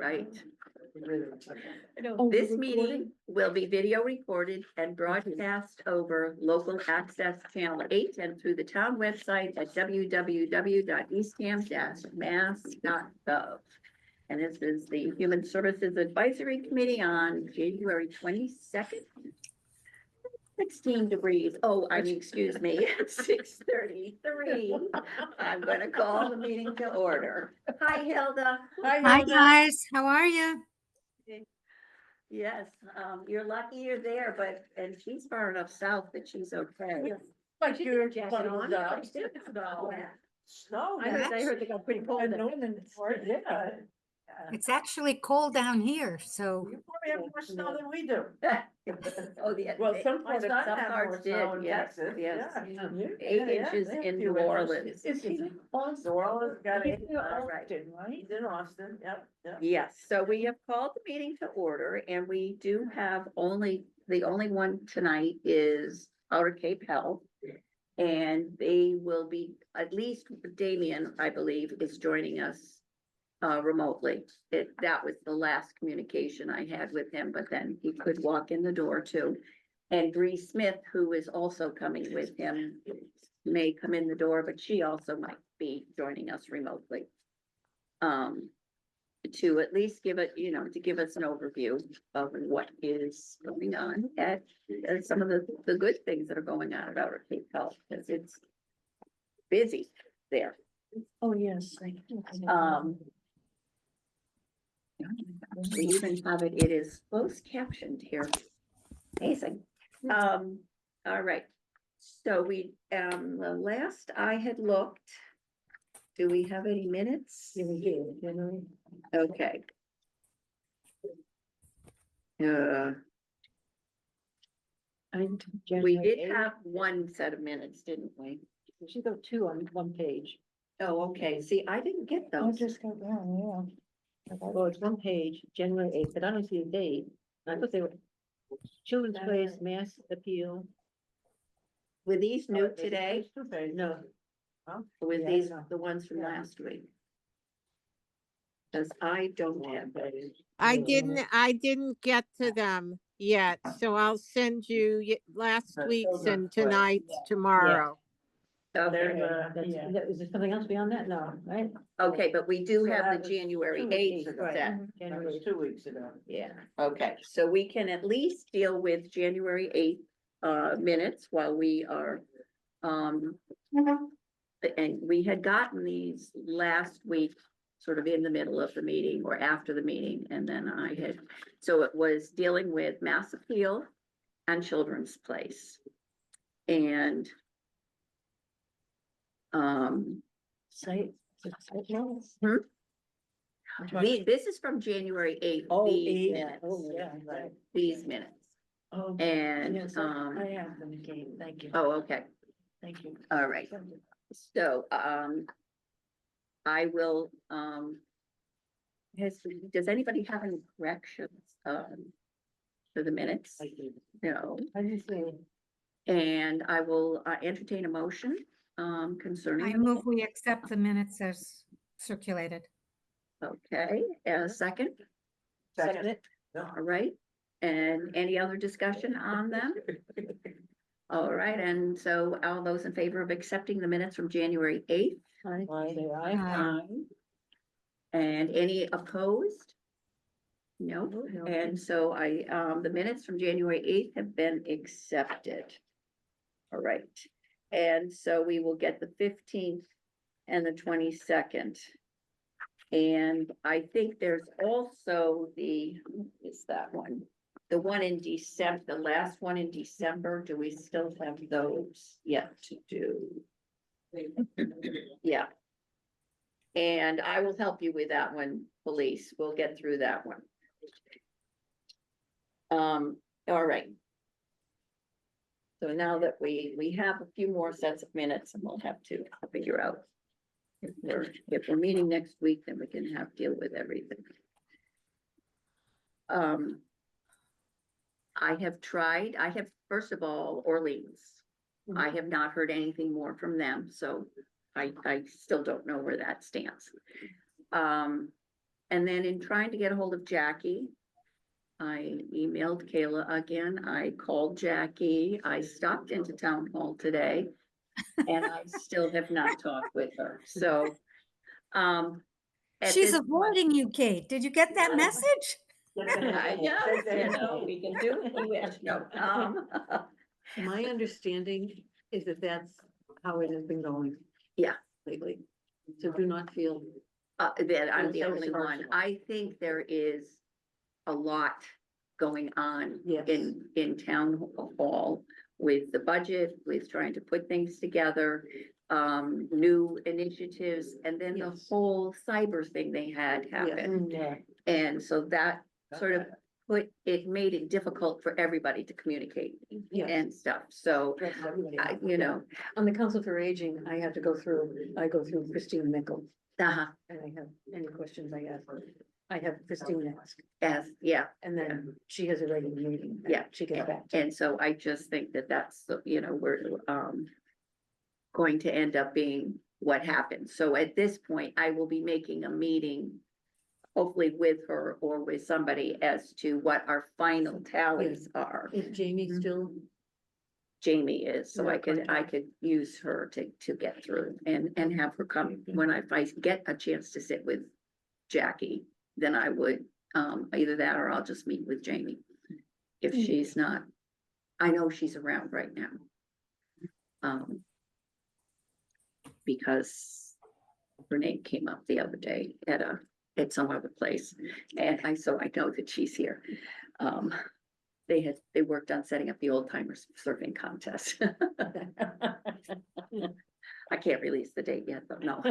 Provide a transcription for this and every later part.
right. Oh, This the meeting recording? will be video recorded and broadcast over local access channel 8 and through the town website at www.eastham-mass.gov. And this is the Human Services Advisory Committee on January 22nd. 16 degrees. Oh, I mean, excuse me, 6:33. I'm gonna call the meeting to order. Hi, Hilda. Hi, guys. How are you? Yes, you're lucky you're there, and she's far enough south that she's okay. Like your jacket jacket on. on. Snow. I heard they got pretty cold. And northern part, yeah. It's actually cold down here, so You probably have more snow than we do. Oh, yeah. Well, they- some parts some have parts more snow did, in yes, Texas. yes. Yeah. 8 inches they have in few New winters. Orleans. Is he in Austin? New Orleans got it. He's in Austin, right? He's in Austin, yep, yep. Yes, so we have called the meeting to order and we do have the only one tonight is Outer Cape Health. And they will be, at least Damian, I believe, is joining us remotely. That was the last communication I had with him, but then he could walk in the door too. And Bree Smith, who is also coming with him, may come in the door, but she also might be joining us remotely. To at least give it, to give us an overview of what is going on at some of the good things that are going on at Outer Cape Health, because it's busy there. Oh, yes. We even have it is closed captioned here. Amazing. All right. So the last I had looked, do we have any minutes? Yeah, we do, you know. Okay. We did have one set of minutes, didn't we? We should go two on one page. Oh, okay. See, I didn't get I those. just got down, yeah. Well, it's one page, January 8th, but I don't see the date. I thought they were Children's Place, Mass Appeal. Were these new today? No. Or were Yeah, these no. the ones from Yeah. last week? Cause I don't have those. I didn't get to them yet, so I'll send you last week's and tonight's tomorrow. Okay, Is there something else beyond that? No, right? okay, but we do So have that the was January 2 8th weeks ago. set. That January. was 2 weeks ago. Yeah, okay, so we can at least deal with January 8th minutes while we are, and we had gotten these last week, sort of in the middle of the meeting or after the meeting, and then so it was dealing with Mass Appeal and Children's Place. And Site. notice? this is from January 8th. Oh, these yeah. minutes. Oh, yeah, right. These minutes, Oh, and, yes, I have them again. Thank you. oh, okay, Thank you. all right. So, I will, does anybody have any corrections, for the minutes? No, I just say, and I will entertain a motion, I concerning, move we accept the minutes as circulated. okay, a second, second it. all right, and any other discussion on them? All right, and so all those in favor of accepting the minutes from January 8th? I say aye. Aye. And any opposed? No, No. and so the minutes from January 8th have been accepted. All right, and so we will get the 15th and the 22nd. And I think there's also is that one? The one in December, the last one in December, do we still have those yet to do? Yeah. And I will help you with that one, police, we'll get through that one. All right. So now that we have a few more sets of minutes and we'll have to figure out. If we're meeting next week, then we can deal with everything. I have first of all, Orleans. I have not heard anything more from them, so I still don't know where that stands. And then in trying to get a hold of Jackie, I emailed Kayla again, I called Jackie, I stopped into town hall today. And I still have not talked with her, so, at She's this point- avoiding you, Kate. Did you get that message? Yeah, you know, we can do what we wish, no, My understanding is that that's how it has been going. Yeah. Lately. So do not feel, that I'm the Don't say only it's one. personal. I think there is a lot going on Yes. in town hall with the budget, with trying to put things together, new initiatives, and then the Yes. whole cyber thing they had happen. yeah, And so that sort of made it difficult for everybody to communicate yes. and stuff. So, That's everybody. you know, On the Council for Aging, I go through Christine Mickle, uh-huh, and I have any questions I ask, I have Christine ask, yeah. and then she has a regular meeting. and Yeah. She gets back. to And so I just think that that's, we're, going to end up being what happens. So at this point, I will be making a meeting, hopefully with her or with somebody, as to what our final tallies are. Is Jamie still? Jamie is, so Your I could contact. use her to get through and have her come when if I get a chance to sit with Jackie, then I would, either that or I'll just meet with Jamie. If she's not, I know she's around right now. Because her name came up the other day at some other place, and so I know that she's here. They worked on setting up the old timers surfing contest. I can't release the date yet, but no.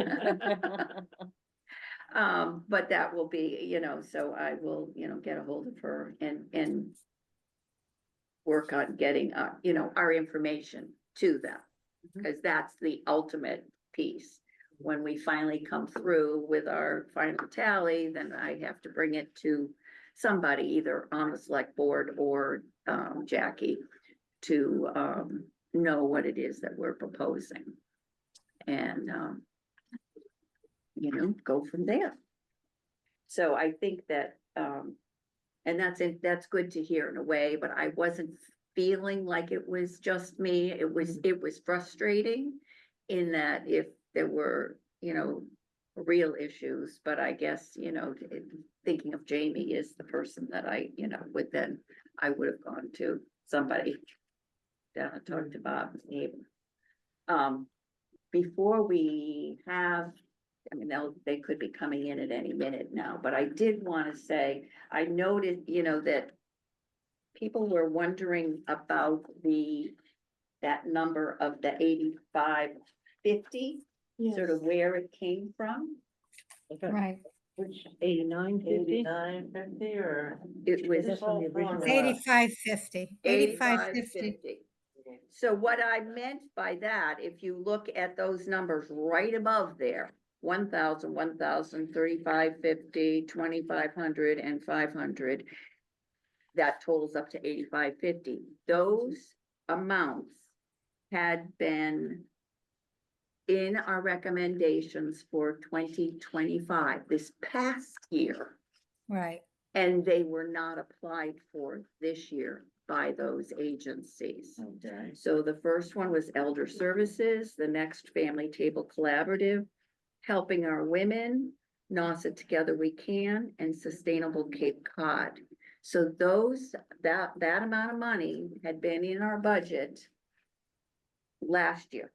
But that will be, so I will, get a hold of her and work on getting, our information to them. Because that's the ultimate piece. When we finally come through with our final tally, then I have to bring it to somebody, either on the select board or Jackie, to know what it is that we're proposing. And go from there. So I think that, and that's good to hear in a way, but I wasn't feeling like it was just me. It was frustrating in that if there were, real issues, but I guess, thinking of Jamie is the person that I, I would have gone to somebody. Down and talked to Bob and Abe. Before we have, they could be coming in at any minute now, but I did want to say, I noted, that people were wondering about that number of the 8550, sort of where it came from. Right. Which 8950? 8950 or? It was That's from the original. It's 8550. 8550. 8550. So what I meant by that, if you look at those numbers right above there, 1,000, 1,000, 3550, 2,500, and 500, that totals up to 8550. Those amounts had been in our recommendations for 2025, this past year, Right. and they were not applied for this year by those agencies. Okay. So the first one was Elder Services, the next Family Table Collaborative, Helping Our Women, NASA Together We Can, and Sustainable Cape Cod. So that amount of money had been in our budget last year.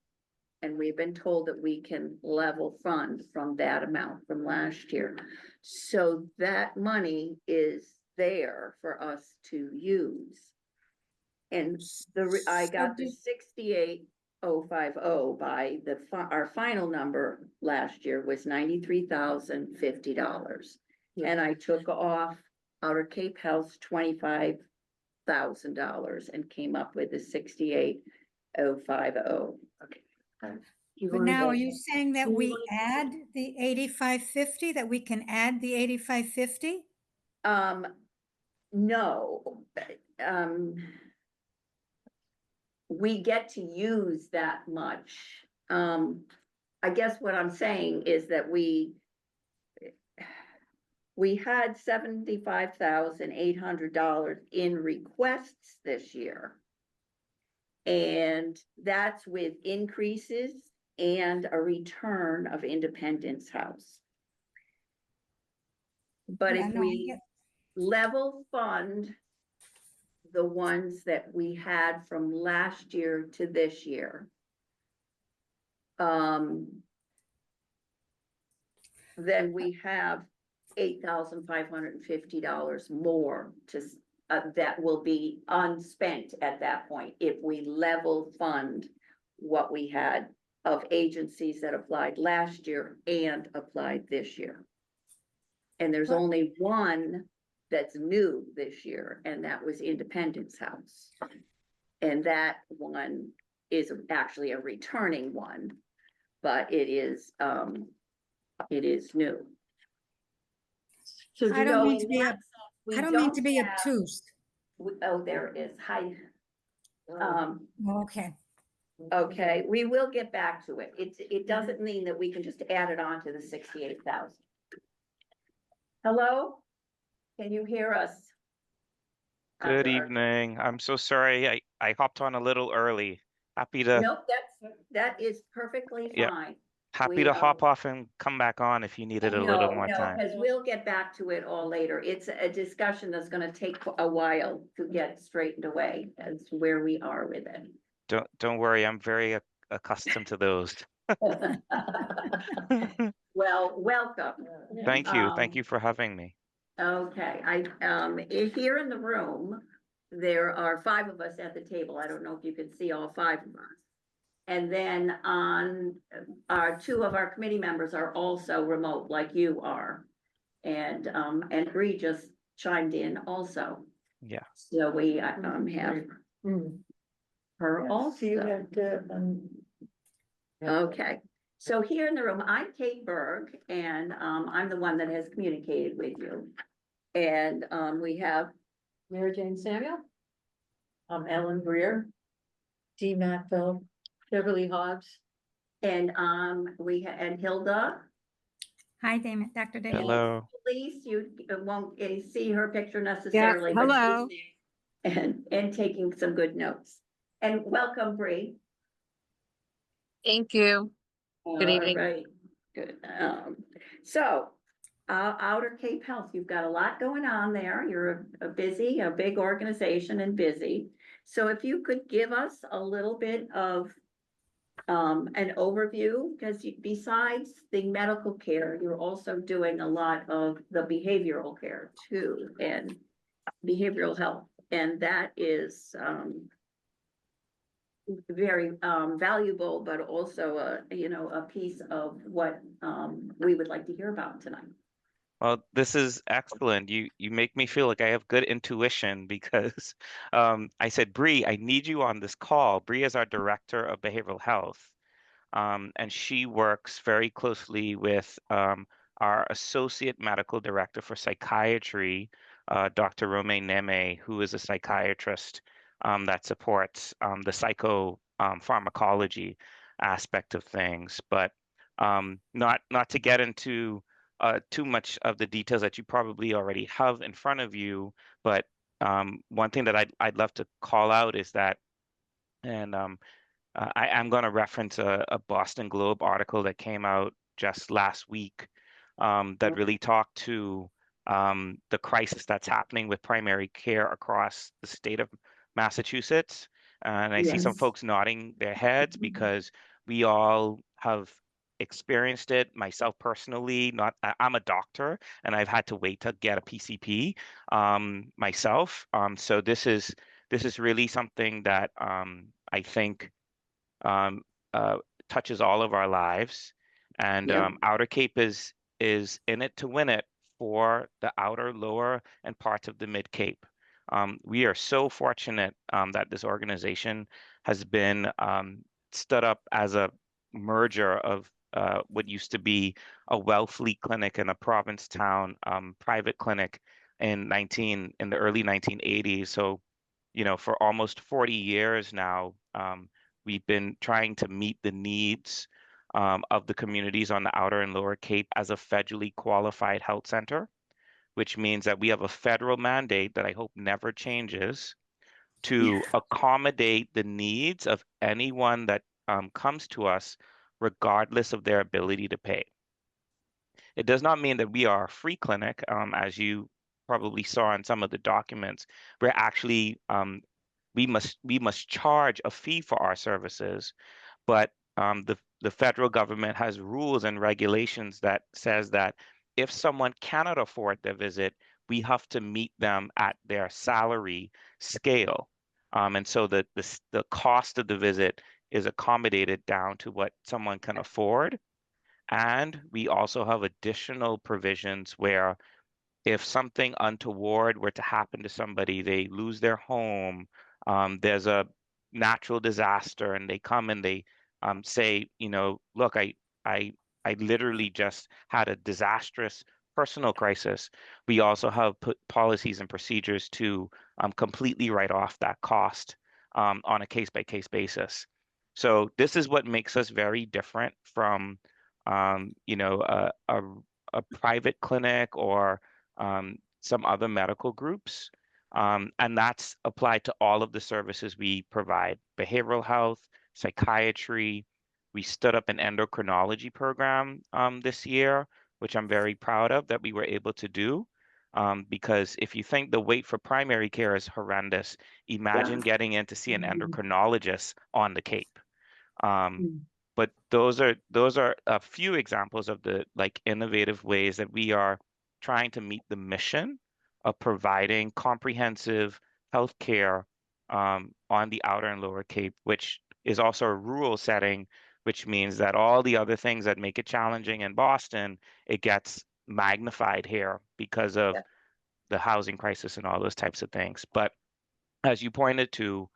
And we've been told that we can level fund from that amount from last year. So that money is there for us to use. And I got the 68,050 by our final number last year was $93,050. And I took off Outer Cape Health $25,000 and came up with the 68,050. Okay. But now, are you saying that we add the 8550, that we can add the 8550? No, we get to use that much. I guess what I'm saying is that We had $75,800 in requests this year. And that's with increases and a return of Independence House. But Yeah, if no, I we get- level fund the ones that we had from last year to this year, then we have $8,550 more that will be unspent at that point if we level fund what we had of agencies that applied last year and applied this year. And there's But- only one that's new this year, and that was Independence House. And that one is actually a returning one, but it is new. So I don't mean in to be that, we I don't mean to be have- obtuse. Oh, there it is. Hi. Oh, Okay, Okay, we will get back to it. It doesn't mean that we can just add it on to the 68,000. Hello? Can you hear us? Good Dr. Archer? evening. I'm so sorry. I hopped on a little early. Happy to Nope, that is perfectly Yeah. fine. happy we, to hop off and come back on if you needed a little more time. Because we'll get back to it all later. It's a discussion that's gonna take a while to get straightened away as to where we are with it. Don't worry, I'm very accustomed to those. Well, welcome. Thank you. Thank Um, you for having me. Okay, here in the room, there are 5 of us at the table. I don't know if you can see all 5 of us. And then on, 2 of our committee members are also remote, like you are. And Bree just chimed in also. Yeah. So we, have mm. her also. Okay, so here in the room, I'm Kate Berg, and I'm the one that has communicated with you. And we have, Mary Jane Samuel, Ellen Greer. Dee Mattville, Beverly Hobbs. and and Hilda. hi, Damon, Dr. David. Hello. Police, you won't see her picture necessarily. but hello. she's there and taking some good notes. And welcome, Bree. Thank you. Good evening. All right, good. So, Outer Cape Health, you've got a lot going on there. You're a big organization and busy. So if you could give us a little bit of an overview, because besides the medical care, you're also doing a lot of the behavioral care too, and behavioral health. And that is very valuable, but also a piece of what we would like to hear about tonight. Well, this is excellent. You make me feel like I have good intuition because I said, Bree, I need you on this call. Bree is our director of behavioral health. And she works very closely with our associate medical director for psychiatry, Dr. Romain Neme, who is a psychiatrist that supports the pharmacology aspect of things. But not to get into too much of the details that you probably already have in front of you, but one thing that I'd love to call out is that, and I'm going to reference a Boston Globe article that came out just last week that really talked to the crisis that's happening with primary care across the state of Massachusetts. And I see some Yes. folks nodding their heads because we all have experienced it. Myself personally, I'm a doctor and I've had to wait to get a PCP myself. So this is really something that I think um, touches all of our lives, and Yep. Outer Cape is in it to win it for the outer, lower, and parts of the Mid Cape. We are so fortunate that this organization has been stood up as a merger of what used to be a Wellfleet clinic and a Provincetown private clinic in the early 1980s. So, for almost 40 years now, we've been trying to meet the needs of the communities on the Outer and Lower Cape as a federally qualified health center. which means that we have a federal mandate that I hope never changes to accommodate the needs of anyone that comes to us, regardless of their ability to pay. It does not mean that we are a free clinic, as you probably saw in some of the documents. We're actually we must charge a fee for our services, but the federal government has rules and regulations that says that if someone cannot afford their visit, we have to meet them at their salary scale. And so the cost of the visit is accommodated down to what someone can afford. And we also have additional provisions where if something untoward were to happen to somebody, they lose their home, there's a natural disaster, and they come and they say, look, I, I literally just had a disastrous personal crisis. We also have put policies and procedures to completely write off that cost on a case-by-case basis. So this is what makes us very different from, a private clinic or some other medical groups. And that's applied to all of the services we provide: behavioral health, psychiatry. We stood up an endocrinology program this year, which I'm very proud of that we were able to do. Because if you think the wait for primary care is horrendous, imagine getting in to see an endocrinologist on the Cape. But those are a few examples of the innovative ways that we are trying to meet the mission of providing comprehensive health care on the Outer and Lower Cape, which is also a rural setting, which means that all the other things that make it challenging in Boston, it gets magnified here because of the housing crisis and all those types of things. But as you pointed to,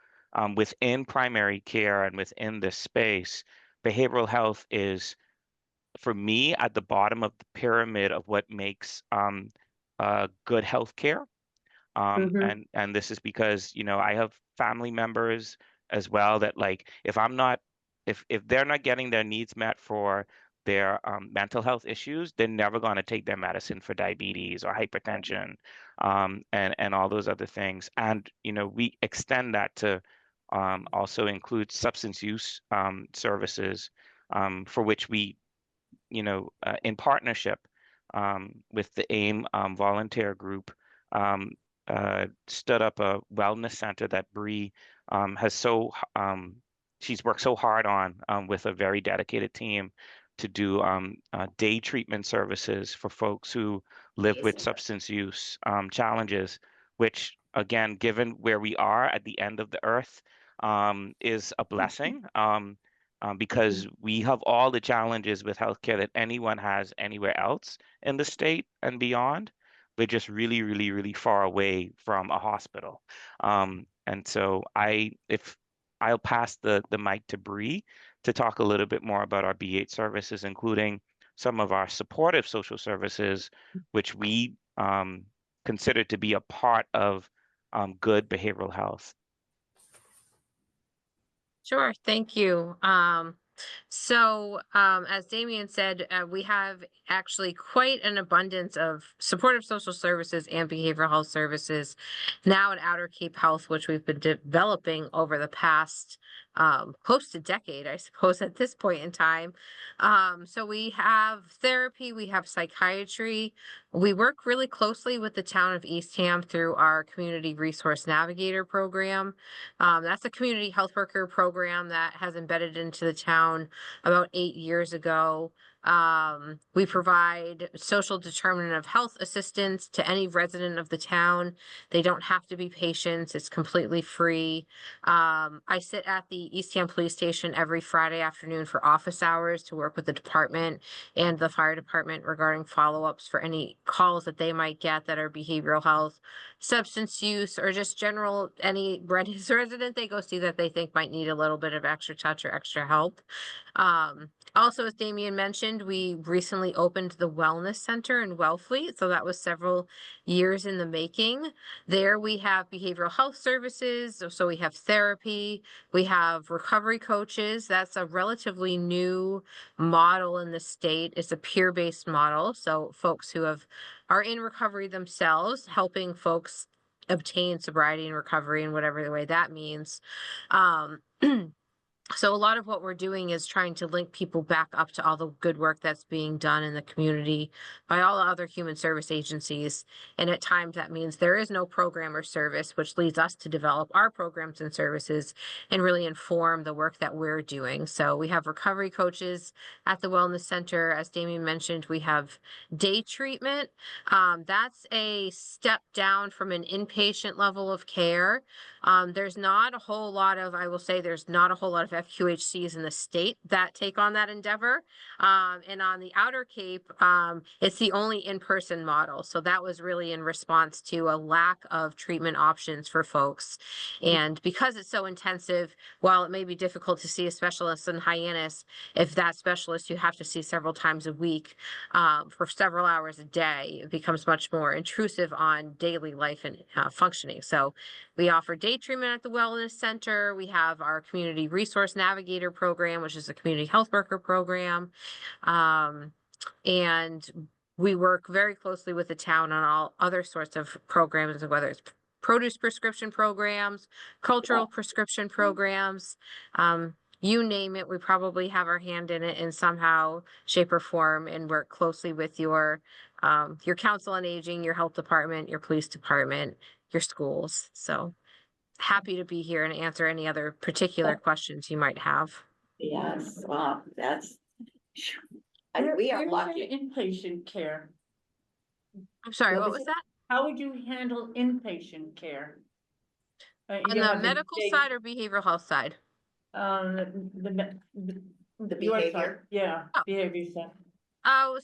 within primary care and within this space, behavioral health is, for me, at the bottom of the pyramid of what makes good healthcare. And this is because, I have family members as well that if they're not getting their needs met for their mental health issues, they're never going to take their medicine for diabetes or hypertension, and all those other things. And, we extend that to also include substance use services, for which we, in partnership with the AIM volunteer group, stood up a wellness center that Bree she's worked so hard on with a very dedicated team to do day treatment services for folks who live with substance use challenges, which, again, given where we are at the end of the earth, is a blessing, because we have all the challenges with healthcare that anyone has anywhere else in the state and beyond. We're just really, really, really far away from a hospital. And so I'll pass the mic to Bree to talk a little bit more about our B8 services, including some of our supportive social services, which we consider to be a part of good behavioral health. Sure, thank you. As Damian said, we have actually quite an abundance of supportive social services and behavioral health services now at Outer Cape Health, which we've been developing over the past close to decade, I suppose, at this point in time. So we have therapy, we have psychiatry. We work really closely with the town of Eastham through our Community Resource Navigator program. That's a community health worker program that has embedded into the town about 8 years ago. We provide social determinant of health assistance to any resident of the town. They don't have to be patients. It's completely free. I sit at the Eastham Police Station every Friday afternoon for office hours to work with the department and the fire department regarding follow-ups for any calls that they might get that are behavioral health, substance use, or just general, any resident they go see that they think might need a little bit of extra touch or extra help. Also, as Damian mentioned, we recently opened the Wellness Center in Wellfleet, so that was several years in the making. There we have behavioral health services, so we have therapy, we have recovery coaches. That's a relatively new model in the state. It's a peer-based model, so folks who have are in recovery themselves, helping folks obtain sobriety and recovery in whatever the way that means. So a lot of what we're doing is trying to link people back up to all the good work that's being done in the community by all the other human service agencies. And at times that means there is no program or service, which leads us to develop our programs and services and really inform the work that we're doing. So we have recovery coaches at the Wellness Center. As Damian mentioned, we have day treatment. That's a step down from an inpatient level of care. There's not a whole lot of, I will say, there's not a whole lot of FQHCs in the state that take on that endeavor. And on the Outer Cape, it's the only in-person model. So that was really in response to a lack of treatment options for folks. And because it's so intensive, while it may be difficult to see a specialist in Hyannis, if that specialist you have to see several times a week for several hours a day, it becomes much more intrusive on daily life and functioning. So we offer day treatment at the Wellness Center. We have our Community Resource Navigator program, which is a community health worker program. And we work very closely with the town on all other sorts of programs, whether it's produce prescription programs, cultural prescription programs, you name it, we probably have our hand in it in somehow, shape, or form, and work closely with your council on aging, your health department, your police department, your schools. So happy to be here and answer any other particular questions you might have. Yes, wow, that's. We are Where's your lucky. inpatient care? I'm sorry, What what was was that? How would you handle inpatient care? On the medical side or behavioral health side? The your behavior. side, yeah, Oh. behavior side. Oh,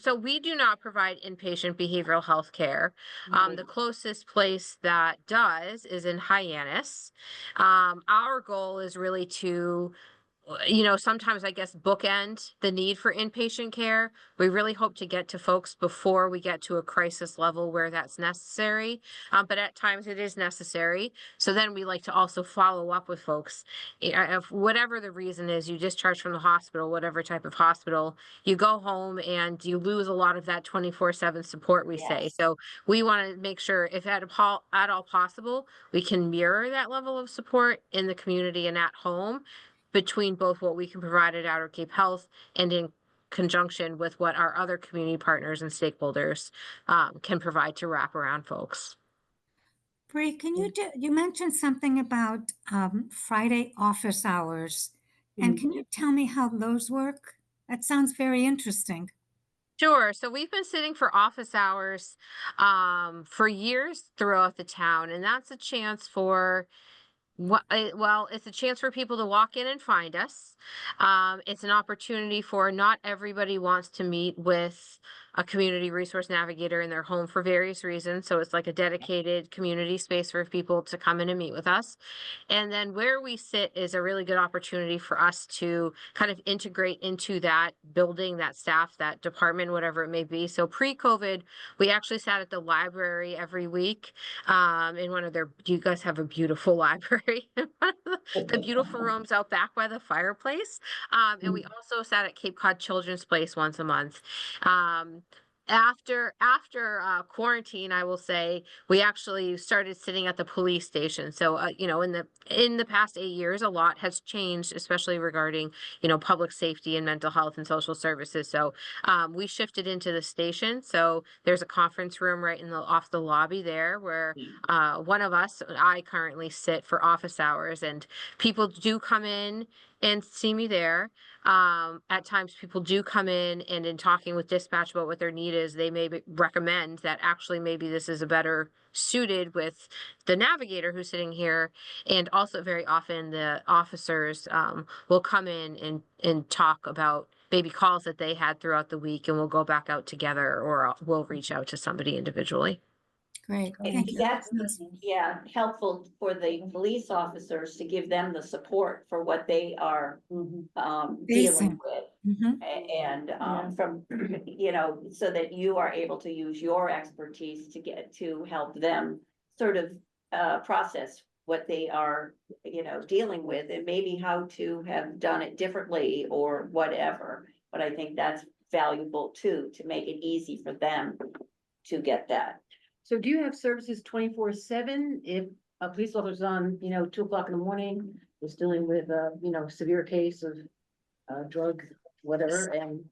so we do not provide inpatient behavioral health care. The closest place that does is in Hyannis. Our goal is really to, sometimes I guess bookend the need for inpatient care. We really hope to get to folks before we get to a crisis level where that's necessary. But at times it is necessary. So then we like to also follow up with folks. If whatever the reason is, you discharge from the hospital, whatever type of hospital, you go home and you lose a lot of that 24/7 support, we say. Yes. So we want to make sure if at all possible, we can mirror that level of support in the community and at home, between both what we can provide at Outer Cape Health and in conjunction with what our other community partners and stakeholders can provide to wrap around folks. Bree, can you mentioned something about Friday office hours, and can you tell me how those work? That sounds very interesting. Sure. So we've been sitting for office hours for years throughout the town, and that's a chance for well, it's a chance for people to walk in and find us. It's an opportunity for not everybody wants to meet with a community resource navigator in their home for various reasons. So it's like a dedicated community space for people to come in and meet with us. And then where we sit is a really good opportunity for us to kind of integrate into that building, that staff, that department, whatever it may be. So pre-COVID, we actually sat at the library every week in one of their, you guys have a beautiful library, the beautiful rooms out back by the fireplace. And we also sat at Cape Cod Children's Place once a month. After quarantine, I will say we actually started sitting at the police station. So in the past 8 years, a lot has changed, especially regarding public safety and mental health and social services. So we shifted into the station. So there's a conference room right off the lobby there where one of us, I currently sit for office hours, and people do come in and see me there. At times people do come in talking with dispatch about what their need is, they may recommend that actually maybe this is a better suited with the navigator who's sitting here. And also very often the officers will come in and talk about maybe calls that they had throughout the week, and we'll go back out together, or we'll reach out to somebody individually. Great, And thank you. that's, helpful for the police officers to give them the support for what they are dealing Facing. with. Mhm. And from, so that you are able to use your expertise to help them sort of process what they are, dealing with, and maybe how to have done it differently or whatever. But I think that's valuable too, to make it easy for them to get that. So do you have services 24/7 if a police officer's on, 2 o'clock in the morning, is dealing with severe case of drug, whatever, and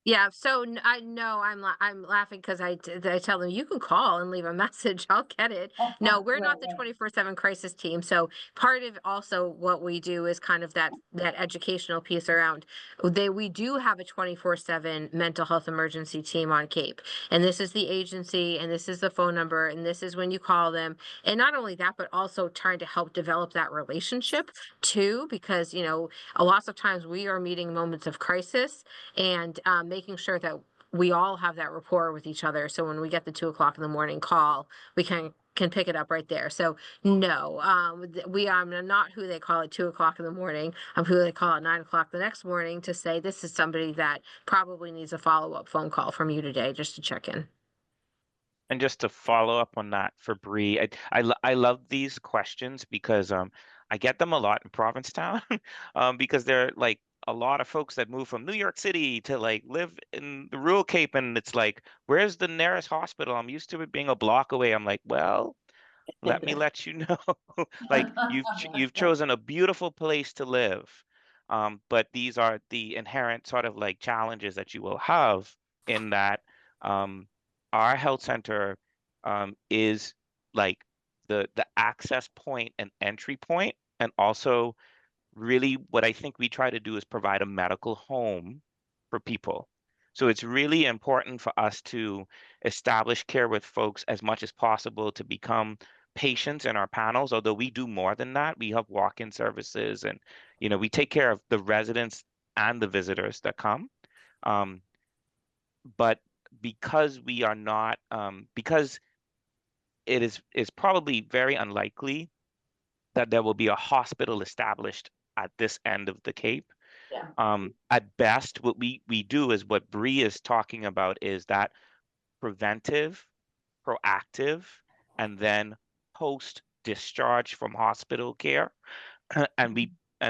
Yeah, so I know I'm laughing because I tell them you can call and leave a message. I'll get it. No, we're not the 24/7 crisis team. So part of also what we do is kind of that educational piece around we do have a 24/7 mental health emergency team on Cape. And this is the agency and this is the phone number and this is when you call them. And not only that, but also trying to help develop that relationship too, because a lot of times we are meeting moments of crisis and making sure that we all have that rapport with each other. So when we get the 2 o'clock in the morning call, we can pick it up right there. So no, I'm not who they call at 2 o'clock in the morning. I'm who they call at 9 o'clock the next morning to say, this is somebody that probably needs a follow-up phone call from you today, just to check in. And just to follow up on that for Bree, I love these questions because I get them a lot in Provincetown because they're like a lot of folks that move from New York City to like live in the rural Cape, and it's like, where's the nearest hospital? I'm used to it being a block away. I'm like, well, let me let you know, like you've chosen a beautiful place to live, but these are the inherent sort of like challenges that you will have in that. Our health center is like the access point and entry point, and also really what I think we try to do is provide a medical home for people. So it's really important for us to establish care with folks as much as possible to become patients in our panels, although we do more than that. We have walk-in services and, we take care of the residents and the visitors that come. But because we are not, because it is probably very unlikely that there will be a hospital established at this end of the Cape. Yeah. At best, what we do is what Bree is talking about is that preventive, proactive, and then post-discharge from hospital care. And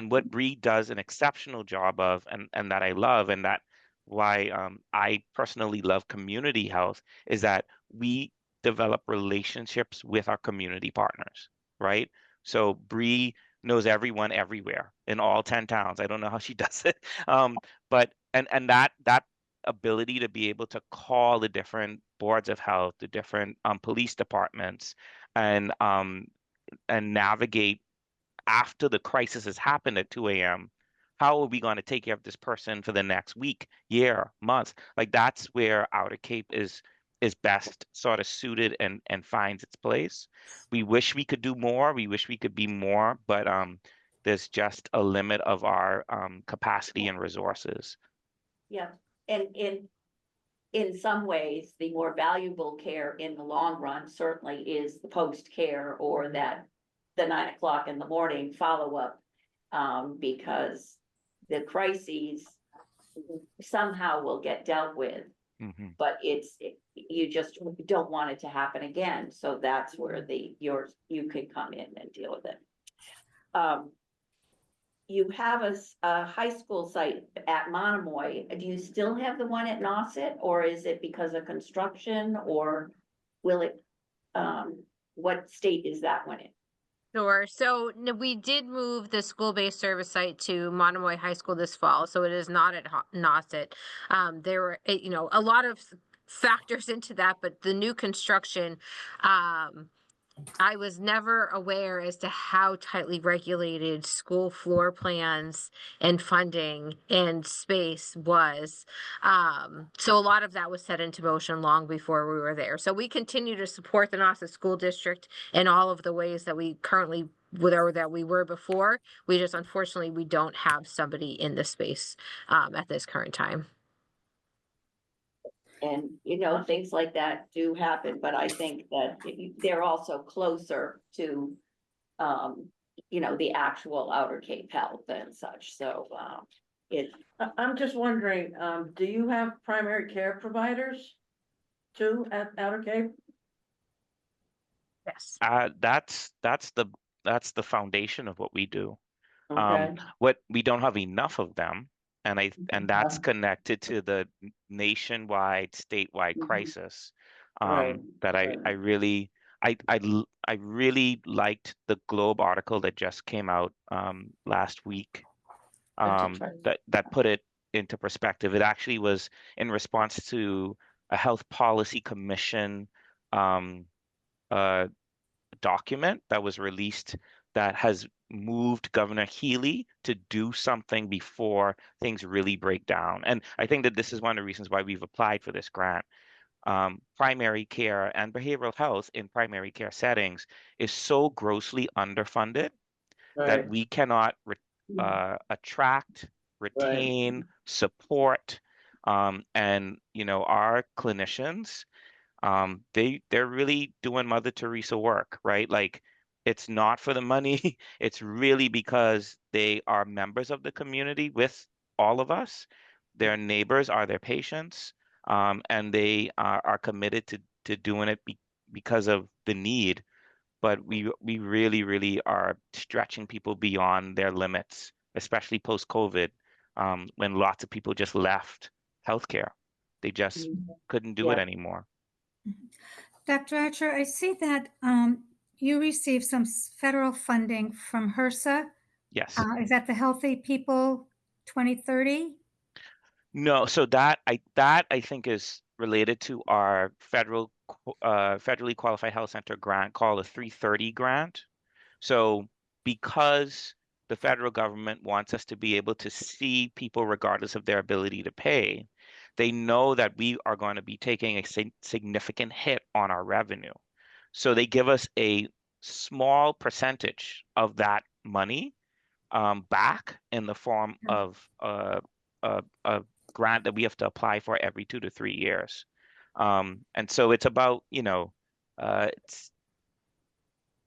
what Bree does an exceptional job of, and that I love, and that why I personally love community health, is that we develop relationships with our community partners, right? So Bree knows everyone everywhere in all 10 towns. I don't know how she does it. But that ability to be able to call the different boards of health, the different police departments, and navigate after the crisis has happened at 2 a.m. How are we going to take care of this person for the next week, year, month? Like that's where Outer Cape is best sort of suited and finds its place. We wish we could do more. We wish we could be more, but there's just a limit of our capacity and resources. Yeah, and in some ways, the more valuable care in the long run certainly is the post-care or that the 9 o'clock in the morning follow-up, because the crises somehow will get dealt with, but you just don't want it to happen again. So that's where you can come in and deal with it. You have a high school site at Monomoy. Do you still have the one at Nauset, or is it because of construction, or will it, what state is that one in? Sure. So we did move the school-based service site to Monomoy High School this fall, so it is not at Nauset. There were, a lot of factors into that, but the new construction, I was never aware as to how tightly regulated school floor plans and funding and space was. So a lot of that was set into motion long before we were there. So we continue to support the Nauset School District in all of the ways that we currently that we were before. We just, unfortunately, we don't have somebody in the space at this current time. And, things like that do happen, but I think that they're also closer to, the actual Outer Cape Health and such, so, I'm just wondering, do you have primary care providers too at Outer Cape? Yes. That's the foundation of what we do. Okay. What we don't have enough of them, and that's connected to the nationwide, statewide crisis. Right. that I really liked the Globe article that just came out last week, that put it into perspective. It actually was in response to a Health Policy Commission uh, document that was released that has moved Governor Healy to do something before things really break down. And I think that this is one of the reasons why we've applied for this grant. Primary care and behavioral health in primary care settings is so grossly underfunded that we cannot attract, retain, support, and our clinicians, they're really doing Mother Teresa work, right? Like, it's not for the money. It's really because they are members of the community with all of us. Their neighbors are their patients, and they are committed to doing it because of the need. But we really, really are stretching people beyond their limits, especially post-COVID, when lots of people just left healthcare. They just couldn't do it anymore. Dr. Archer, I see that you received some federal funding from HRSA. Yes. Is that the Healthy People 2030? No, so that I think is related to our federally qualified health center grant called a 330 grant. So because the federal government wants us to be able to see people regardless of their ability to pay, they know that we are going to be taking a significant hit on our revenue. So they give us a small percentage of that money back in the form of a grant that we have to apply for every 2 to 3 years. And so it's about, it's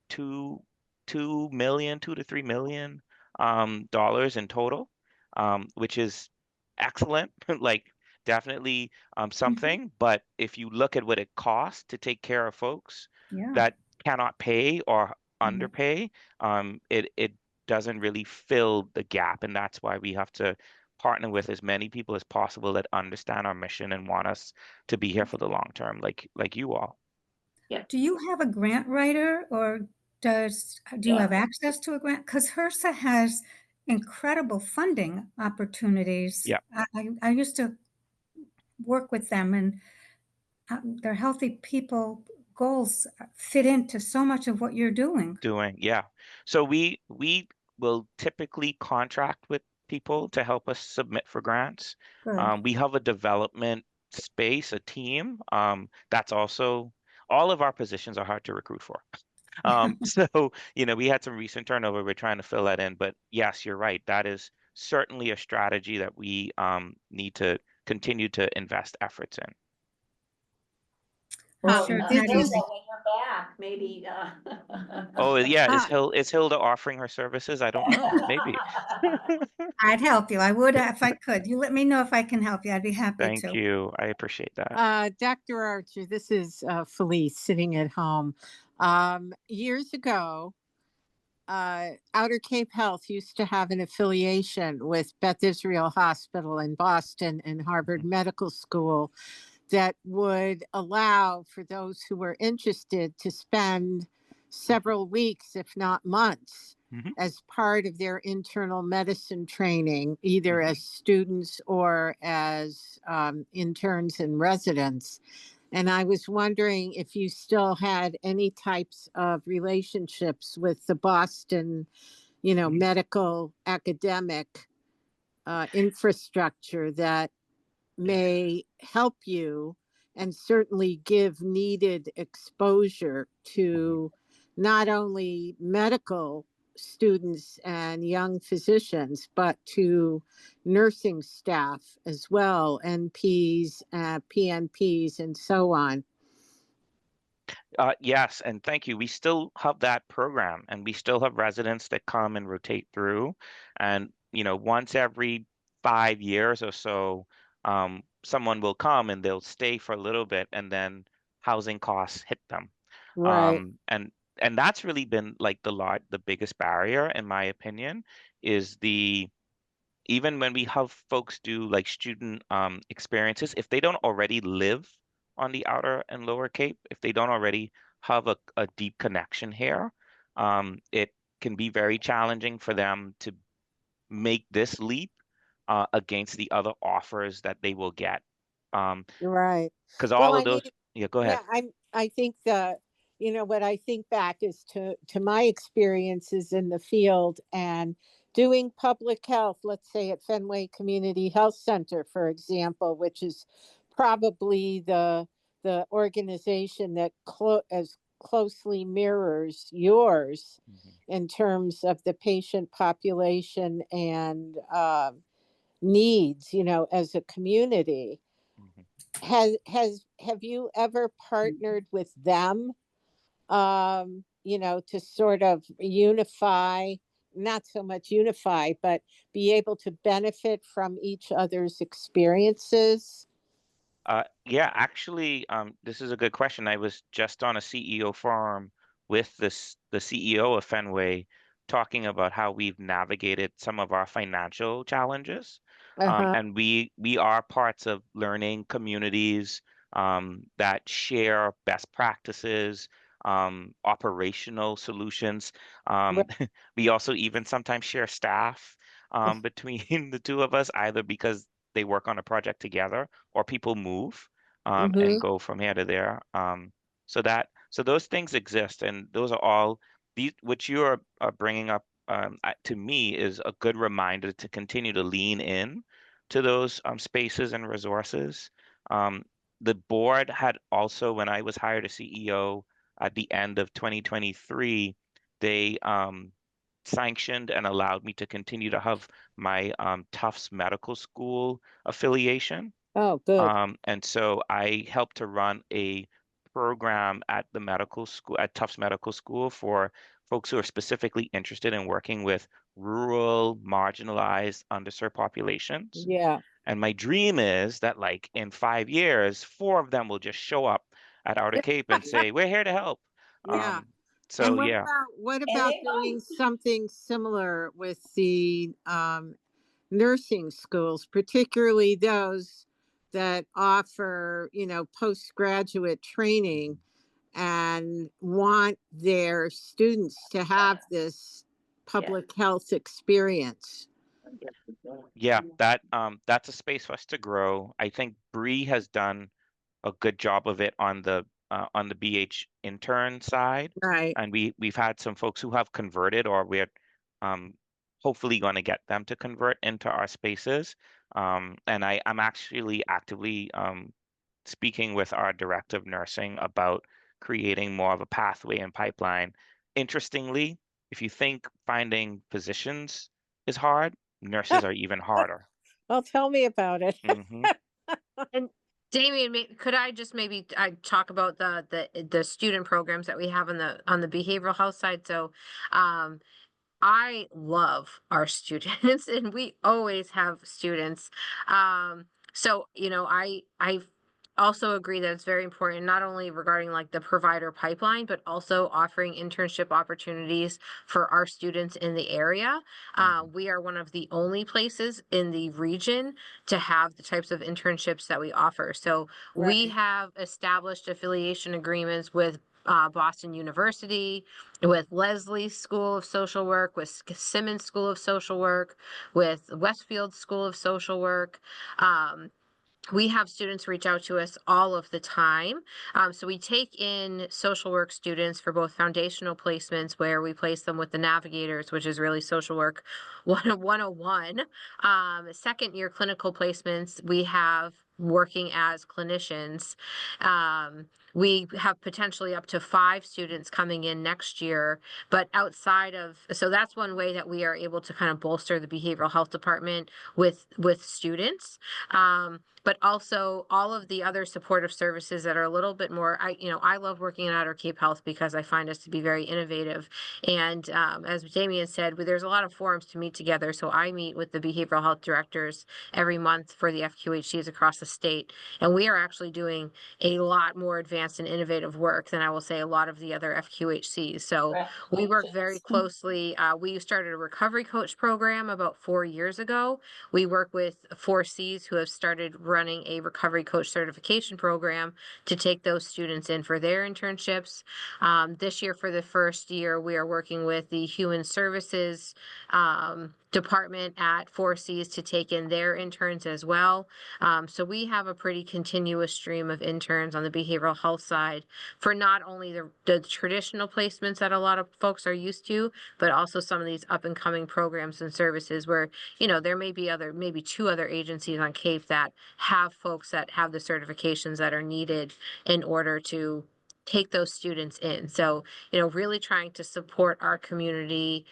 2 to 3 million dollars in total, which is excellent. Like, definitely something. But if you look at what it costs to take care of folks Yeah. that cannot pay or Mhm. underpay, it doesn't really fill the gap. And that's why we have to partner with as many people as possible that understand our mission and want us to be here for the long term, like you all. Do you have a grant writer, or do you have access to a grant? Because HRSA has incredible funding opportunities. Yeah. I used to work with them, and their healthy people goals fit into so much of what you're doing. Yeah. So we will typically contract with people to help us submit for grants. Good. We have a development space, a team. That's also, all of our positions are hard to recruit for. So, we had some recent turnover. We're trying to fill that in. But yes, you're right. That is certainly a strategy that we need to continue to invest efforts in. I'm Well, sure it's did not you- easy. When you're back, maybe, Oh, yeah. Ah. Is Hilda offering her services? I don't know. Maybe. I'd help you. I would if I could. You let me know if I can help you. I'd be happy Thank to. you. I appreciate that. Dr. Archer, this is Felice sitting at home. Years ago, Outer Cape Health used to have an affiliation with Beth Israel Hospital in Boston and Harvard Medical School that would allow for those who were interested to spend several weeks, if not months, Mhm. as part of their internal medicine training, either as students or as interns and residents. And I was wondering if you still had any types of relationships with the Boston, medical academic infrastructure that may help you and certainly give needed exposure to not only medical students and young physicians, but to nursing staff as well, NPs, PNPs, and so on. Yes, and thank you. We still have that program, and we still have residents that come and rotate through. And, once every 5 years or so, someone will come and they'll stay for a little bit, and then housing costs hit them. Right. And that's really been like the biggest barrier, in my opinion, is even when we have folks do like student experiences, if they don't already live on the Outer and Lower Cape if they don't already have a deep connection here. It can be very challenging for them to make this leap against the other offers that they will get. Right. Because Well, all of I those, mean, yeah, go ahead. yeah, I think that, what I think back is to my experiences in the field and doing public health, let's say at Fenway Community Health Center, for example, which is probably the organization that as closely mirrors yours Mhm, in terms of the patient population and needs, as a community. mhm. Have you ever partnered with them, to sort of unify, not so much unify, but be able to benefit from each other's experiences? Yeah, actually, this is a good question. I was just on a CEO forum with the CEO of Fenway talking about how we've navigated some of our financial challenges. Uh-huh. And we are parts of learning communities that share best practices, operational solutions. Right. We also even sometimes share staff between the two of us, either because they work on a project together or people move and Mm-hmm. go from here to there. So those things exist, and those are all these what you are bringing up to me is a good reminder to continue to lean in to those spaces and resources. Um, the board had also, when I was hired as CEO at the end of 2023, they sanctioned and allowed me to continue to have my Tufts Medical School affiliation. Oh, good. And so I helped to run a program at the medical school, at Tufts Medical School, for folks who are specifically interested in working with rural, marginalized, underserved populations. Yeah. And my dream is that, like, in 5 years, four of them will just show up at Outer Cape and say, "We're here to help." Yeah. Um, And so yeah. what And about they doing might. something similar with the nursing schools, particularly those that offer, postgraduate training and want their students to have this Yeah. public health experience? Yeah, that's a space for us to grow. I think Bree has done a good job of it on the BH intern side, Right. and we've had some folks who have converted, or we're um, hopefully going to get them to convert into our spaces. And I'm actually actively speaking with our director of nursing about creating more of a pathway and pipeline. Interestingly, if you think finding physicians is hard, nurses are even harder. Well, tell me about it. Hmm. And Damian, could I just maybe I talk about the student programs that we have on the behavioral health side? So, um, I love our students and we always have students. So, I also agree that it's very important, not only regarding like the provider pipeline, but also offering internship opportunities for our students in the area. Hmm. We are one of the only places in the region to have the types of internships that we offer. So we Right. have established affiliation agreements with Boston University, with Leslie School of Social Work, with Simmons School of Social Work, with Westfield School of Social Work. We have students reach out to us all of the time. So we take in social work students for both foundational placements where we place them with the navigators, which is really social work 101. Second year clinical placements, we have working as clinicians. We have potentially up to 5 students coming in next year, but so that's one way that we are able to kind of bolster the behavioral health department with students. But also all of the other supportive services that are a little bit more, I love working at Outer Cape Health because I find us to be very innovative. And as Damian said, there's a lot of forums to meet together. So I meet with the behavioral health directors every month for the FQHCs across the the state. And we are actually doing a lot more advanced and innovative work than I will say a lot of the other FQHCs. So we work very closely. We started a recovery coach program about 4 years ago. We work with 4Cs who have started running a recovery coach certification program to take those students in for their internships. This year, for the first year, we are working with the Human Services department at 4Cs to take in their interns as well. So we have a pretty continuous stream of interns on the behavioral health side for not only the traditional placements that a lot of folks are used to, but also some of these up and coming programs and services where, you know, there may be maybe 2 other agencies on Cape that have folks that have the certifications that are needed in order to take those students in. So, you know, really trying to support our community,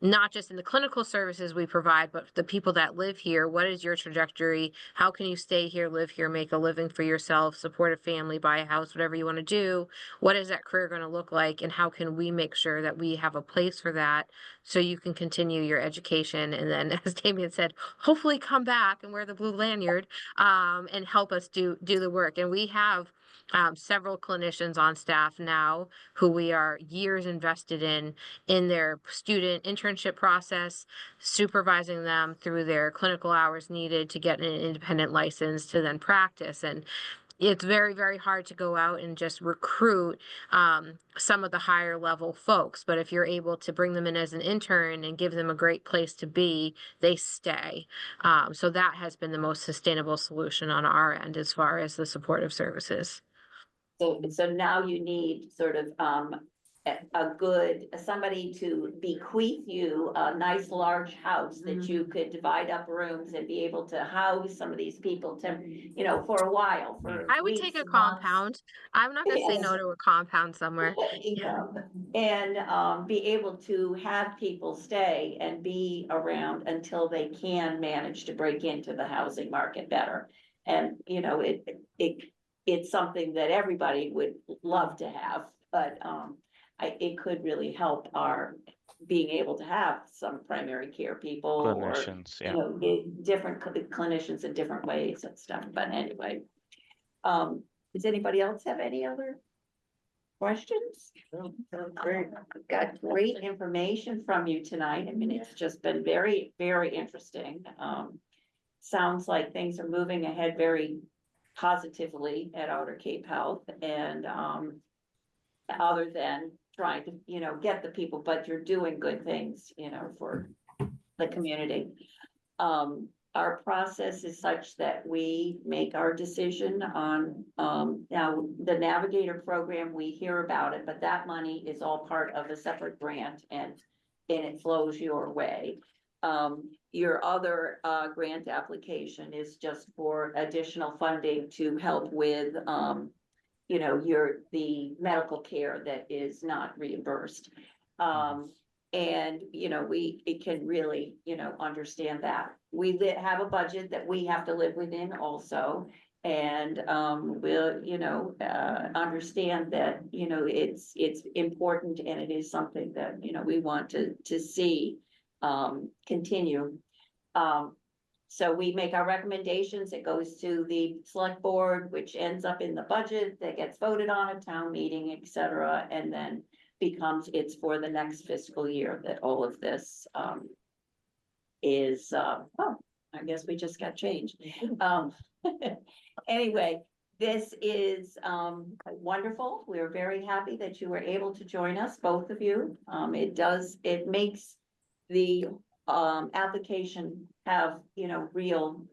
not just in the clinical services we provide, but the people that live here. What is your trajectory? How can you stay here, live here, make a living for yourself, support a family, buy a house, whatever you want to do? What is that career going to look like? And how can we make sure that we have a place for that so you can continue your education? And then, as Damian said, hopefully come back and wear the blue lanyard and help us do the work. And we have several clinicians on staff now who we are years invested in their student internship process, supervising them through their clinical hours needed to get an independent license to then practice. And it's very, very hard to go out and just recruit some of the higher level folks. But if you're able to bring them in as an intern and give them a great place to be, they stay. So that has been the most sustainable solution on our end as far as the supportive services. So now you need sort of, somebody to bequeath you a nice large house that you could divide up rooms and be able to house some of these people you know, for a while, for I would weeks, take a months. compound. I'm not gonna say no to a compound somewhere. You know, and be able to have people stay and be around until they can manage to break into the housing market better. And, you know, it's something that everybody would love to have, but it could really help our being able to have some primary care people Clinicians, or, you know, different clinicians in different ways and stuff. But anyway, does anybody else have any other questions? Great. We've got great information from you tonight. I mean, it's just been very, very interesting. Sounds like things are moving ahead very positively at Outer Cape Health, and other than trying to, you know, get the people, but you're doing good things, you know, for the community. Our process is such that we make our decision on, now the Navigator program, we hear about it, but that money is all part of a separate grant and it flows your way. Your other grant application is just for additional funding to help with, you know, the medical care that is not reimbursed. And, you know, it can really, you know, understand that. We have a budget that we have to live within also. And we'll, you know, understand that, you know, it's important and it is something that, you know, we want to see continue. So we make our recommendations, it goes to the select board, which ends up in the budget that gets voted on at town meeting, et cetera, and then it's for the next fiscal year that all of this is, oh, I guess we just got changed. Anyway, this is wonderful. We're very happy that you were able to join us, both of you. It makes the application have, you know, real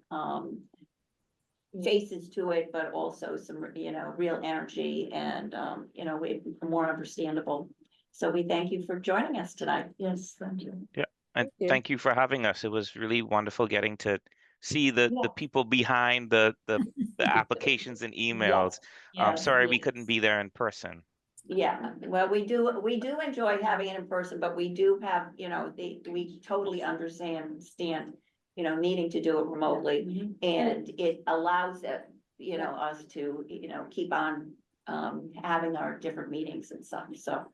faces to it, but also some, you know, real energy and, you know, more understandable. So we thank you for joining us tonight. Yes, thank you. Yeah, and thank you for having us. It was really wonderful getting to see the people behind the applications and emails. Yes, Sorry we yes. couldn't be there in person. Yeah, well, we do enjoy having it in person, but we do have, you know, we totally understand, you know, needing to do it remotely. And it allows it, you know, us to, you know, keep on having our different meetings and stuff. So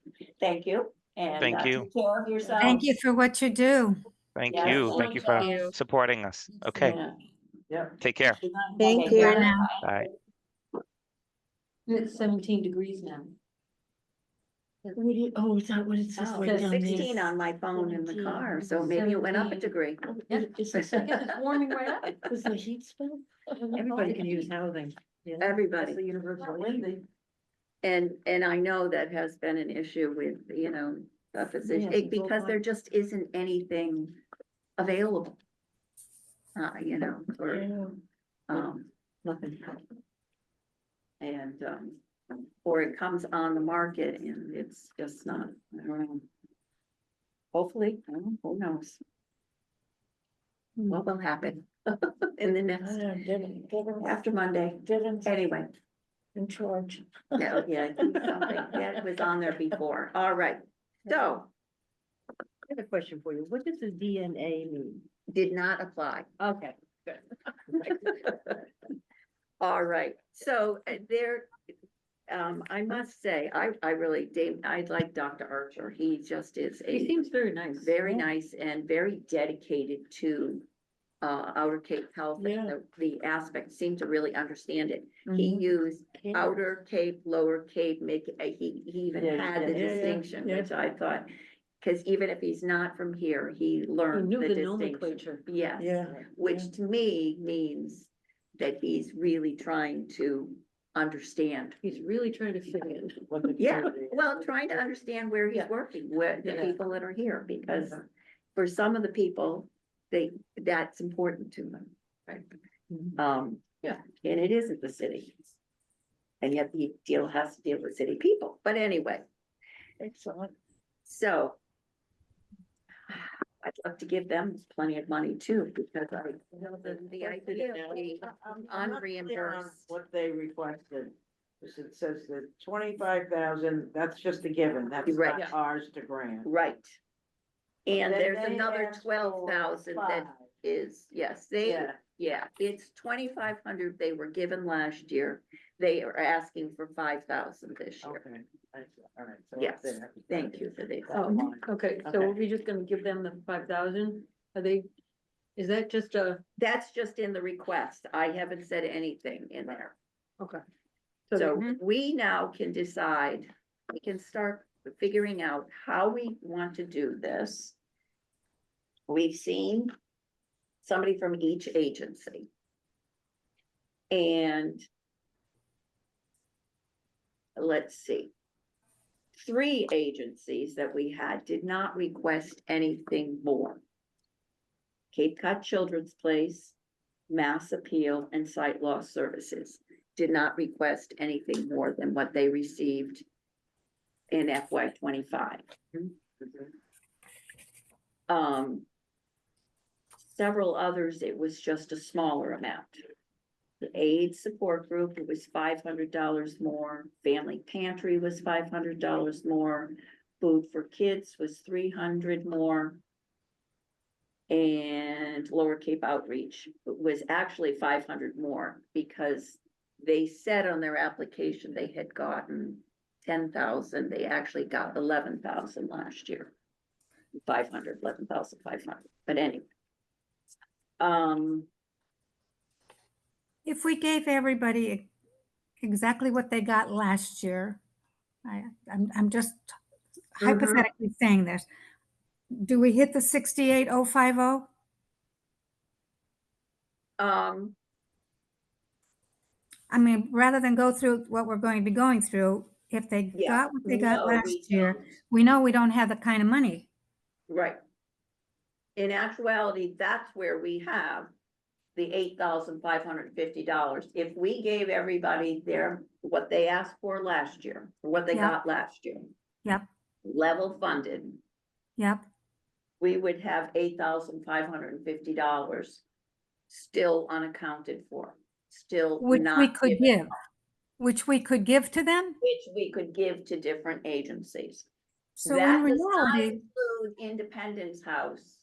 thank you. And Thank you. take care of yourselves. Thank you for what you do. Thank Yes, you. thank Thank you for you. supporting us. Okay. Yeah. Yep. Take care. Thank Okay, you. bye. now. Bye. It's 17 degrees now. Oh, is that what it says Oh, right it's down there? 16 on my phone in the car, so maybe it went up a 17. degree. Yeah, it's the second, it's warming right up. Because the heat spell. Everybody can use housing. Yeah, Everybody. That's the universal. And I know that has been an issue with, you know, the physician, Yes, it's all because there fine. just isn't anything available. You know, or, Nothing. and, or it comes on the market and it's just not, I don't know. Hopefully, I don't know, who knows? What will happen in the next, after Monday, anyway. In charge. No, yeah, do something, yeah, it was on there before, all right, so, I have a question for you. What does the DNA mean? did not apply. Okay, good. All right, so there, I must say, I really, I like Dr. Archer, he just is He a seems very nice. very nice and very dedicated to Outer Cape Health. Yeah. And the aspects, seem to really understand it. He used Mhm. Outer Cape, Lower Cape, he even Yeah, had the yeah, yeah, distinction, yeah. which I thought, because even if he's not from here, he He learned knew the the distinction. nomenclature. Yes, Yeah. which to me means that he's really trying to understand. He's really trying to fit in. Yeah, well, trying to understand where he's Yeah. working, where the Yeah. people that are here, because for some of the people, that's important to them. Right. Yeah. And it isn't the city. And yet the deal has to deal with city people, but anyway, Excellent. so. I'd love to give them plenty of money too, because I, you know, the idea of the unreimbursed. What they requested, 'cause it says that 25,000, that's just a given, that's Right. not ours to grant. Right. And Then there's they another asked for 12,000 that 5. is, yes, Yeah. yeah, it's 2,500 they were given last year. They are asking for 5,000 this year. Okay, all right. So Yes, there. thank you for this. Oh, okay, so Okay. are we just gonna give them the 5,000? Are they, is that just a, That's just in the request. I haven't said anything in there. okay. So they- we now can decide, we can start figuring out how we want to do this. We've seen somebody from each agency. And let's see. 3 agencies that we had did not request anything more. Cape Cod Children's Place, Mass Appeal, and Site Law Services did not request anything more than what they received in FY 25. Several others, it was just a smaller amount. The AIDS support group, it was $500 more. Family Pantry was $500 more. Food for Kids was $300 more. And Lower Cape Outreach was actually 500 more because they said on their application they had gotten 10,000. They actually got 11,000 last year. 11,500, but anyway. If we gave everybody exactly what they got last year, I'm just hypothetically saying this. Do we hit the 68,050? I mean, rather than go through what we're going to be going through, if they Yeah. got what they got No, we last year, don't. we know we don't have the kind of money. Right. In actuality, that's where we have the $8,550. If we gave everybody what they asked for last year, or what they Yeah. got last year. Yep. Level funded, Yep. we would have $8,550 still unaccounted for, still Which we not could given, give, which we could give to them. which we could give to different agencies. So That in does not reality, include Independence House.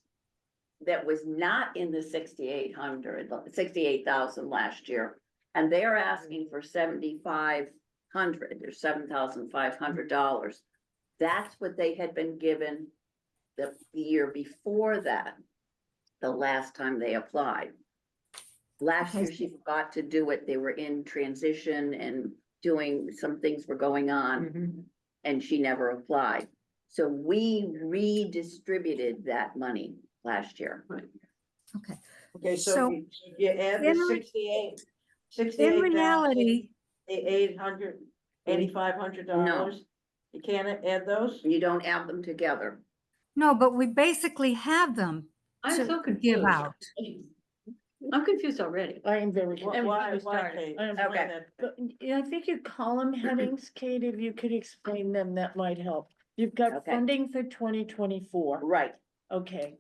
That was not in the 68,000 last year. And they're asking for 7,500 or $7,500. That's what they had been given the year before that, the last time they applied. Last Okay. year she forgot to do it. They were in transition and doing, some things were going on Mhm. and she never applied. So we redistributed that money last year. Okay. Okay, so So if you add the in re- 68, in 68,000, reality, $885, you can't add those? You don't add them together. no, but we basically have them I'm to so give confused. out. I'm confused already. I am very. Why, Kate? I am- Okay. Explain that. But yeah, I think your column headings, Kate, if you could explain them, that might help. You've got Okay. funding for 2024, Right, okay.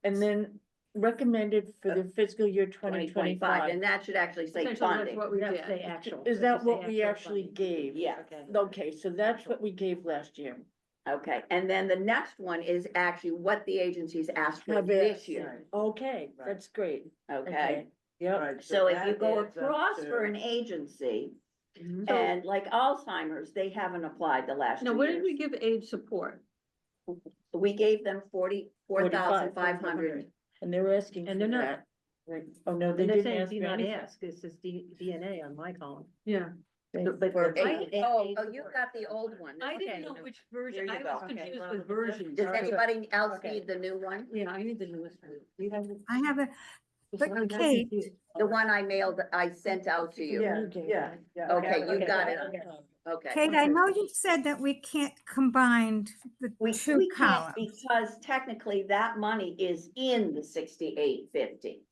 And then recommended for the fiscal year 2025, 2025. and that should actually say Essentially, that's funding. what we That's did. the actual. Is that what we actually gave? Yeah, Okay, so that's what we gave last year. okay. And then the next one is actually what the agencies asked for Have this it. year, Okay, that's great. okay? Yep. Right, So if you that go adds up across to- for an agency, Mhm. and like Alzheimer's, they haven't applied the last 2 Now, years. what did we give age support? We gave them 44,500. And they're asking for And they're not- that. Right. Oh, no, they And they're didn't saying ask do for not anything. ask, it says DNA on my column. Yeah. But For the- you got the old one. I didn't Okay. know which version, There I you was go. confused with versions. Does Alright. anybody else Okay. need the new one? Yeah, I need the newest one. You have it? I have it, Because but I'm very Kate- confused. The one I mailed, I sent out to you. Yeah, yeah. Okay, you got it. Okay. Okay. Kate, I know you said that we can't combine the We two can't columns. because technically that money is in the 6850.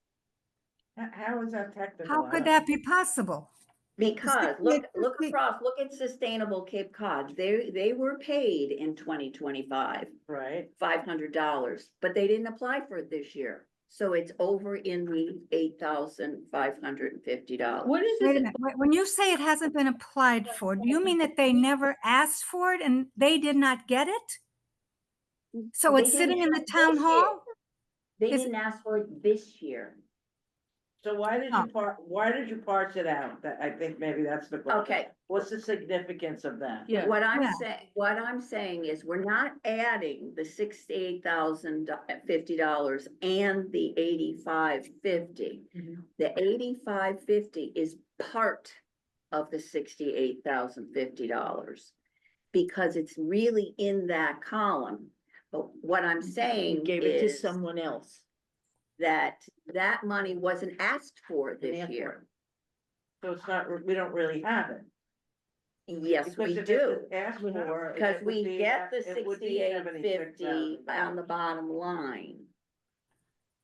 How is that technical? How could that be possible? Because look 6850 across, look at Sustainable Cape Cod. They were paid in 2025, Right, $500, but they didn't apply for it this year. So it's over in the $8,550. What is Wait a this? minute, when you say it hasn't been applied for, do you mean that they never asked for it and they did not get it? So They it's sitting in the didn't town this hall? They Is- didn't ask for it this year. so why did Oh. why did you parse it out? That, I think maybe that's the question. Okay, What's the significance of that? Yeah. what I'm Yeah. saying, is we're not adding the $68,050 and the $8,550. Mhm. The $8,550 is part of the $68,050 because it's really in that column. But what I'm We saying gave it to is someone else. that money wasn't asked for this asked for year. So it's not, we don't really have it. Yes, Because we if do. it's asked for. Because it would we be get the it would be 6850 on the $76,000. bottom line.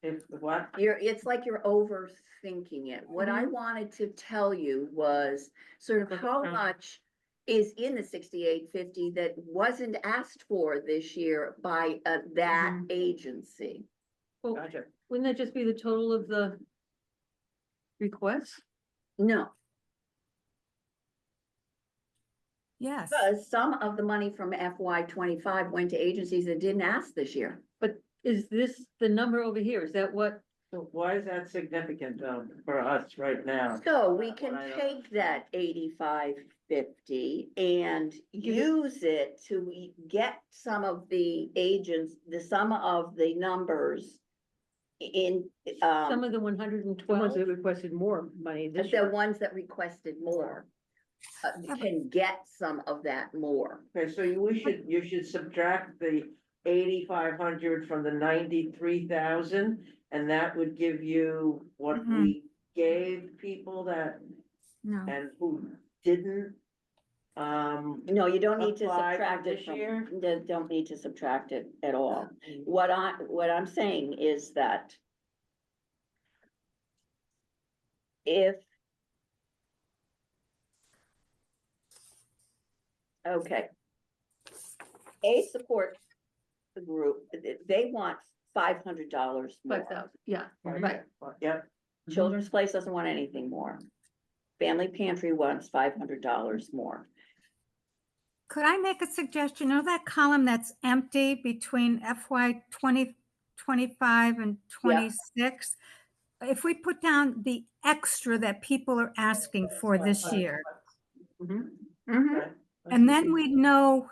If, what? It's like you're overthinking it. What I wanted to tell you was sort of how much is in the 6850 that wasn't asked for this year by that Mhm. agency. Well, Gotcha. wouldn't that just be the total of the requests? No, Yes. because some of the money from FY25 went to agencies that didn't ask this year. But is this the number over here? Is that what? So why is that significant, for us right now? So we can Right. take that 8550 and use it to get some of the agents, some of the numbers in, Some of the 112 that requested more money this the year. ones that requested more. Can get some of that more. Okay, so you should subtract the 8,500 from the 93,000, and that would give you what Mhm. we gave people that, No. and who didn't. No, you don't need to Apply for subtract it this from, year? you don't need to subtract it at all. What I'm saying is that if okay. A support group, they want $500 more. 5,000, yeah, Right. right. Yep, Children's Place doesn't want anything more. Family Pantry wants $500 more. Could I make a suggestion? You know that column that's empty between FY 2025 and 26? If we put down the extra that people are asking for this year, Mhm. okay. and then we know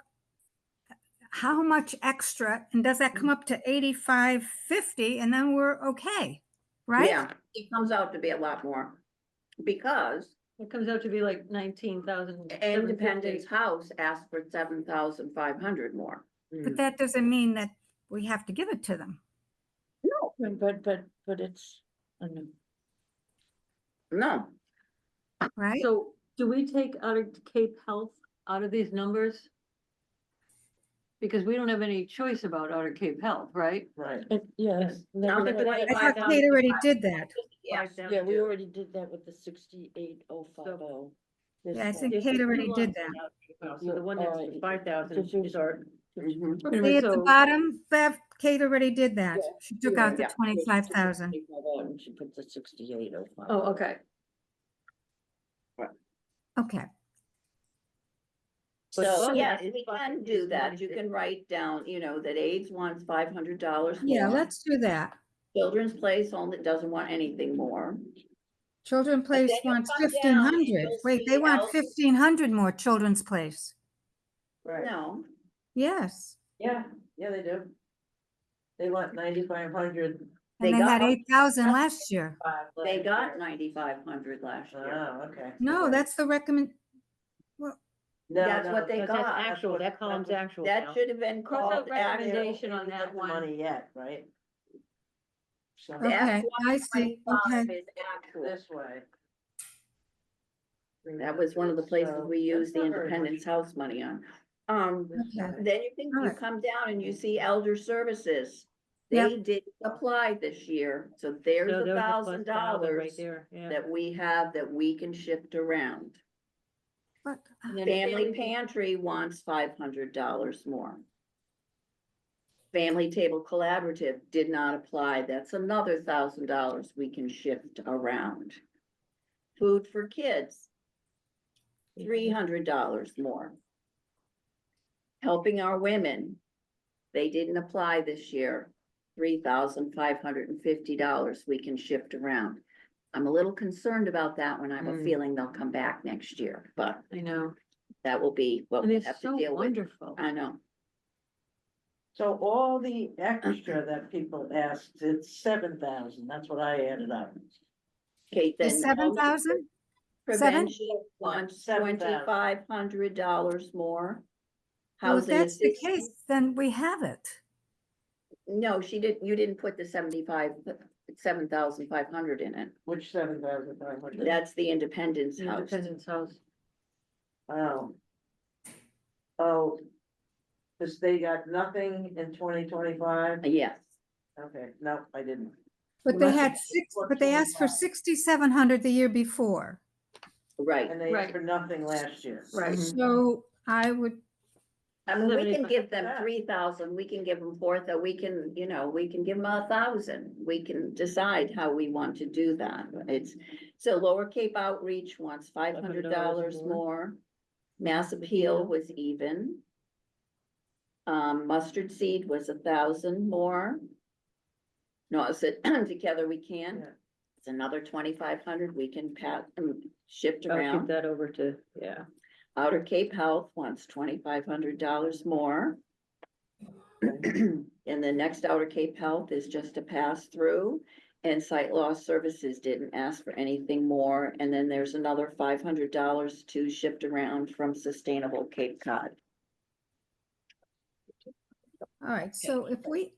how much extra, and does that come up to 8550, and then we're okay, right? Yeah, It comes out to be a lot more. Because It comes out to be like 19,000. Independence House asked for 7,500 more. But that doesn't mean that we have to give it to them. No, But it's, I know. no, Right? So do we take out of Cape Health out of these numbers? Because we don't have any choice about Outer Cape Health, right? Right. Yes. Now the I 25,000 thought Kate already did that. yeah, Yeah, we already did that with the 68,050. Yeah, I think Kate already did that. So the one that's Alright. 5,000 is our. mhm. Wait a minute, See at the so- bottom, Bev, Kate already did that. Yeah, She took out the yeah. 25,000. And she put the 68,050. Oh, okay. Okay, But So, some of yes, it we is can do that. You money can write down, that AIDS wants $500 yeah, more. let's do that. Children's Place only doesn't want anything more. Children's Place then you wants come down and 1,500. you'll Wait, they see want else- 1,500 more Children's Place. Right. No, Yes, Yeah, they do. They want 9,500. and They they had got- 8,000 last year. they got 9,500 last year. Oh, okay. No, that's the recommend, No, That's no, what they That's got. actual, what- that column's that's what- actual. That now. should have been Cross out called actual. recommendation on They that haven't got the one. Money yet, right? So okay, I see, okay. Is actual. this way. That was one of the places So, we used the that's not very Independence much. House money on. This Okay. way. Then you Alright. come down and you see elder services. Yep. They did apply this year, so there's So there was a plus $1,000 right there, yeah. that we have that we can shift around. But And then Family Pantry wants $500 more. Family Table Collaborative did not apply. That's another $1,000 we can shift around. Food for Kids, $300 more. Helping Our Women, they didn't apply this year. $3,550 we can shift around. I'm a little concerned about that one. I have a Mm. feeling they'll come back next year, but I know, that will be what and we it's have to so deal with. wonderful. I know. So all the extra that people asked, it's 7,000. That's what I added up. Okay, the then. 7,000? Prevention wants $7,000. $2,500 more. Well, if Housing that's the assistance, case, then we have it. no, you didn't put the 7,500 in it. Which 7,500? That's the Independence The House. Independence House. Oh. Oh. Cause they got nothing in 2025? Yes, Okay, no, I didn't. But Well, they that's had a- six, but they asked for 6,700 the year before. right. And they Right. asked for nothing last year. Right. So I would, I mean, we can 75. give them 3,000, we can give them 4,000, we can, we can give them 1,000. We can decide how we want to do that. It's, so Lower Cape Outreach wants $500 more. Mass Appeal was even. Mustard Seed was 1,000 more. No, I said together we can. Yeah. It's another 2,500 we can shift I'll keep around. that over to, yeah. Outer Cape Health wants $2,500 more. And the next Outer Cape Health is just a pass through. And Sight Loss Services didn't ask for anything more. And then there's another $500 to shift around from Sustainable Cape Cod. all right, so if we,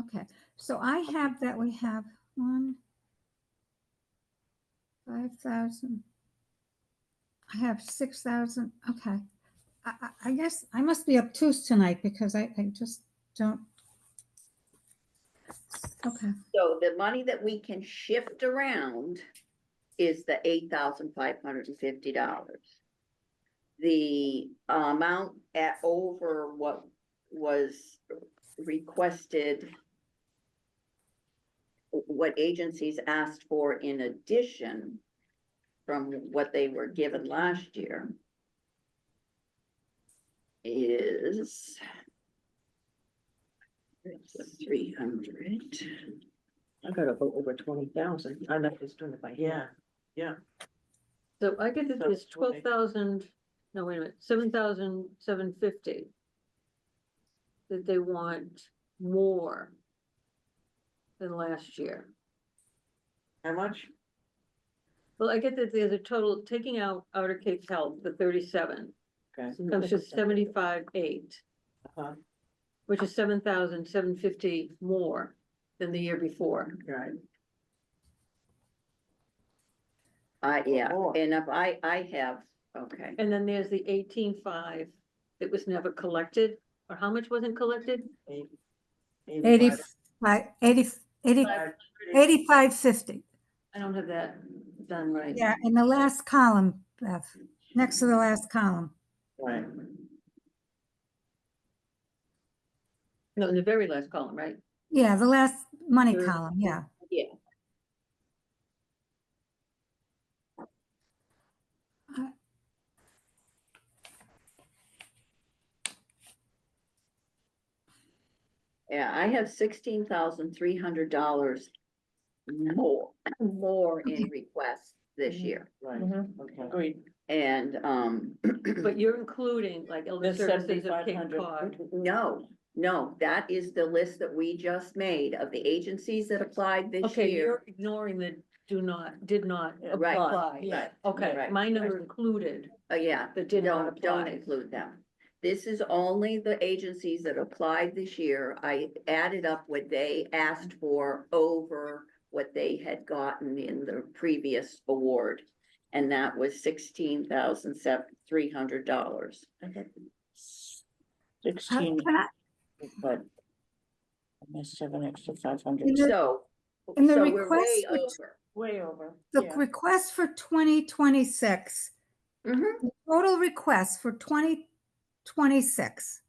okay, so I have that we have 5,000. I have 6,000, okay. I guess I must be obtuse tonight because I just don't. Okay, So the money that we can shift around is the $8,550. The amount at over what was requested, what agencies asked for in addition from what they were given last year is 300. I got over 20,000. I left this doing it by hand. Yeah, So I get that So it's 12,000, no, wait a minute, 7,750. That they want more than last year. How much? Well, I get that there's a total, taking out Outer Cape Health, the 37, Okay. comes to 75,800, Uh-huh. which is 7,750 more than the year before. Right. Yeah, More. and if I have, okay, And then there's the 18,500 that was never collected, or how much wasn't collected? 85, 85.50. I don't have that done right. Yeah, in the last column, Beth, next to the last column. Right. No, in the very last column, right? Yeah, the last money Third. column, yeah. yeah. Yeah, I have $16,300 more in requests this year. Right, Mhm. okay. Agreed. And, But you're including like Elder The Services of Cape 7,500. Cod. no, that is the list that we just made of the agencies that applied this Okay, year. you're ignoring the did not Right, apply. yeah. Okay, Right. my number included. Yeah, That did not don't apply. include them. This is only the agencies that applied this year. I added up what they asked for over what they had gotten in the previous award. And that was $16,300. Okay. Uh, 16, can I- but. Almost 7 extra 500. In the- So, in the so we're way request, which- over. Way over. The Yeah. request for 2026, Mhm. the total request for 2026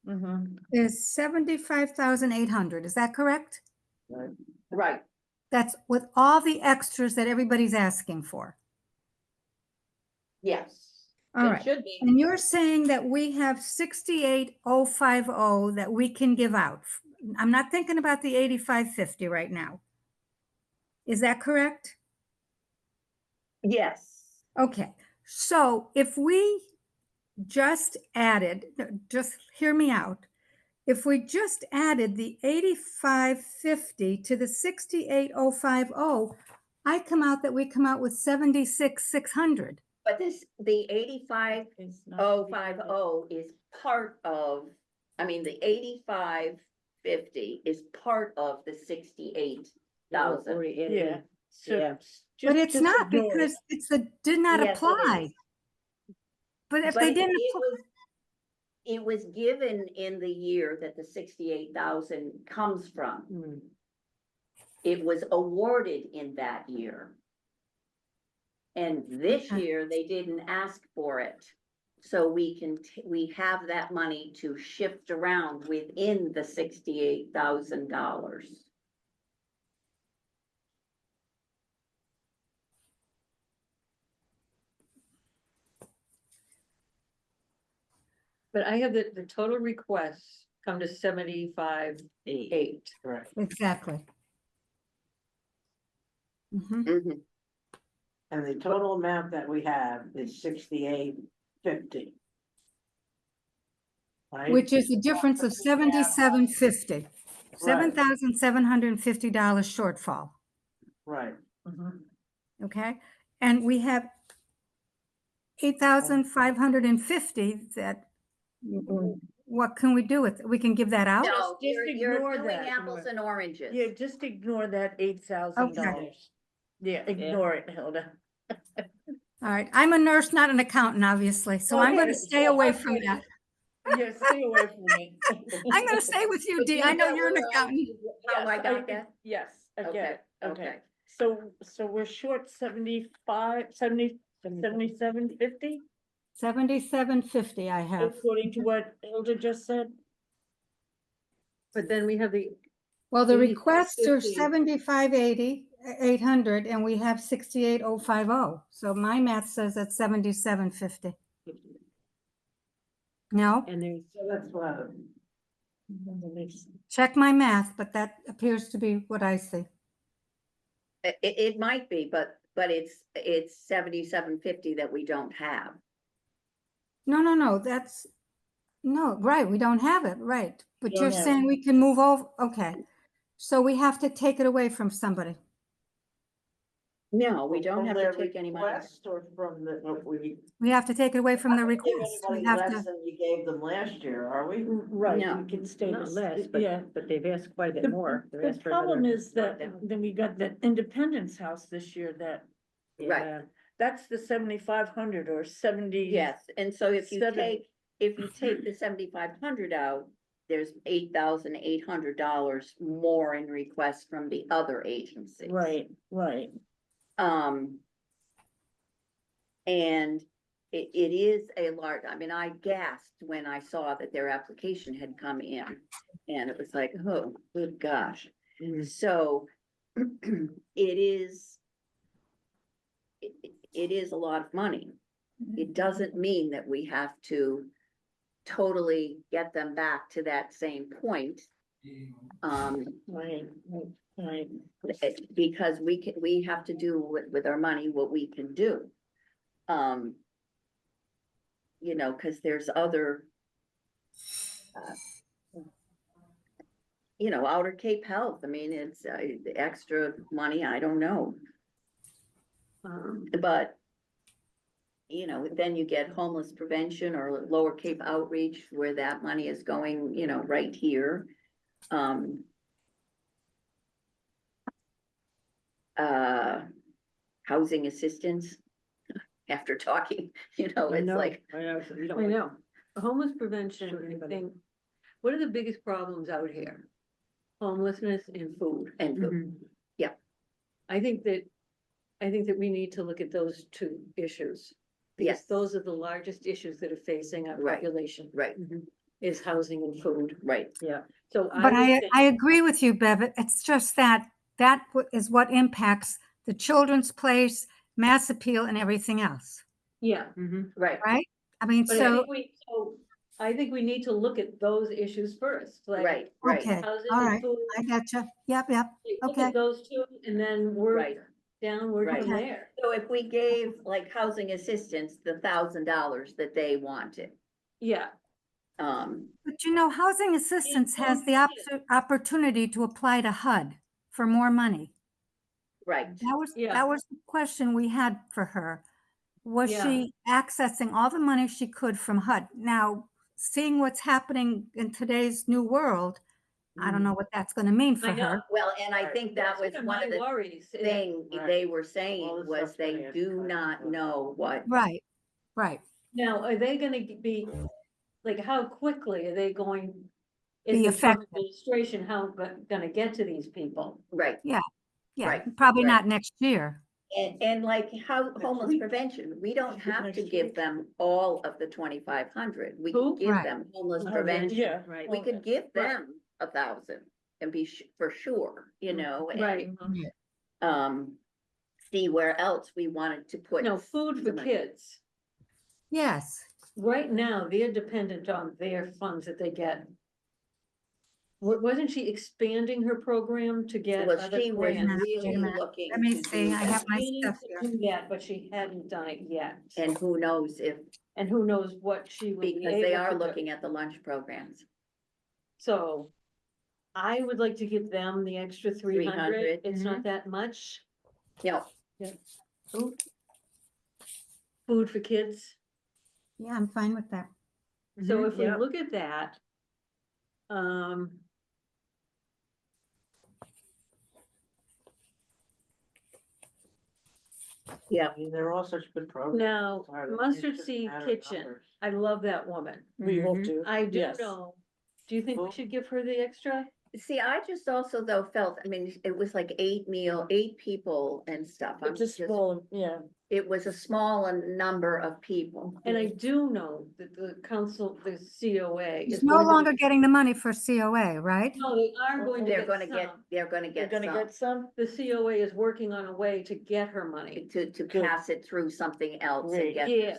Mhm. is 75,800. Is that correct? Right, That's with all the extras that everybody's asking for. yes. All It right. should be. And you're saying that we have 68,050 that we can give out. I'm not thinking about the 8550 right now. Is that correct? Yes. Okay. So if we just added, just hear me out. If we just added the 8550 to the 68,050, I come out that we come out with 76,600. But the 85,050 It's not- is part of, I mean, the 8550 is part of the 68,000. Yeah. So Yeah. But it's just not ignore it. because it's the did not Yes, it apply. is. But if But they it didn't, it was given in the year that the 68,000 comes from. Hmm. It was awarded in that year. And this Okay. year, they didn't ask for it. So we have that money to shift around within the $68,000. But I have the total requests come to 75,800. Right. exactly. Mhm. Mhm. And the total amount that we have is 6850. Right? Which is a difference of 7750. $7,750 shortfall, Right, okay? And we have 8,550 that, what can we do with it? We can give that out? No, Just you're ignore doing that. apples and oranges. Yeah, just ignore that $8,000. Yeah, ignore it, Hilda. All right, I'm a nurse, not an accounnt, obviously, so I'm gonna Okay, stay so away I'm from gonna- that. Yeah, stay away from it. I'm gonna stay with you, But Dee. you I know get you're an where accountant. How I Yes, got that? Yes, I Okay, get it, okay. okay. So we're short 7750, 7750 I have. according to what Hilda just said? But then we have the, Well, the 80, requests are 50. 800, and we have 68,050. So my math says that's 7750. No, and there's, so that's what, check my math, but that appears to be what I see. It might be, but it's 7750 that we don't have. No, that's, no, right, we don't have it, right. But Don't you're have saying we can move over, okay. So we have to take it away from somebody. No, we don't From have their to take any money. request or from the, We have to take it away from the Not gonna give request. anybody We have less to, than you gave them last year, are we? Right, No. we can stay Not this, less, yeah. but they've asked quite a bit The- more. They've The asked for problem another is that, drawdown. then we got that Independence House this year that, Right. Yeah. that's the 7,500 or 70. Yes, and so if you Seven. if you take the 7,500 out, there's $8,800 more in requests from the other agencies. Right, right. And it is a large, I mean, I gasped when I saw that their application had come in. And it was like, oh, good gosh. So it is, it is a lot of money. It doesn't mean that we have to totally get them back to that same point. Right, right. Because we have to do with our money what we can do. You know, cause there's other, you know, Outer Cape Health, I mean, it's the extra money, I don't know. But, you know, then you get homeless prevention or Lower Cape Outreach where that money is going, you know, right here. Housing assistance, after talking, you know, it's like, I know, so you don't I want- know, homeless prevention, Sure, I anybody. think, what are the biggest problems out here? Homelessness and food. and I think that we need to look at those two issues. Yes. Because those are the largest issues that are facing our Right. population, right, is housing and food. right, Yeah, So but would think- I agree with you, Bev. It's just that is what impacts the Children's Place, Mass Appeal and everything else, Yeah, right. right? I mean, but so, I think we need to look at those issues first, like. Right, right, okay, Housing all and right, food. I getcha. Yep, yep. Look okay. at those two and then work right. downward Right. from Okay. there. So if we gave like housing assistance, the $1,000 that they wanted, Yeah, But you know, housing assistance has the opportunity to apply to HUD for more money. right, Yeah. That was the question we had for her. Was Yeah. she accessing all the money she could from HUD? Now, seeing what's happening in today's new world, I don't know what that's gonna mean for I know. her. well, and I think that That's was one one of the worries. is- thing Right. they were All saying this was stuff's they gonna do get not cut. know what, Right, right. Now, are they gonna be, like, how quickly are they going? Be Is the Trump effective. administration, gonna get to these people? right. Yeah, Right, probably right. not next year. And like how homeless week. prevention, we don't Next have to week. give them all of the 2,500. We Who? could give Right. them homeless Oh, prevention. Yeah. Right. We could give Right. them 1,000 and be for sure, you know, and, Right. see where else we wanted to put. No, food for the money. kids. Yes, Right now, they're dependent on their funds that they get. Wasn't she expanding her program to get Well, other she was grants? Wait a really minute. looking. let me to see, do I have that. my Meaning stuff to here. do that, but she hadn't done it yet. And who knows if, And who knows what she will be because they able are to do. looking at the lunch programs. So I would like to give them the extra 300. 300, It's not that much. Yeah, Food for kids. Yeah, I'm fine with that. So if we yeah. look at that, yeah, I mean, they're all such good programs. now Sorry, it's Mustard just a Seed matter of Kitchen, numbers. I love that woman. We will do. I do Yes. know. Do you think we Well- should give her the extra? see, I just also though felt, I mean, it was like 8 people and stuff. I'm It's a just- small, yeah. It was a small number of people. And I do know that the council, the COA. She's is no going to longer be- getting the money for COA, right? No, they are going to They're get gonna get, some. they're gonna You're get gonna some, get some? The COA is working on a way to get her money. to Good. pass it through something else and Great. get. Yes,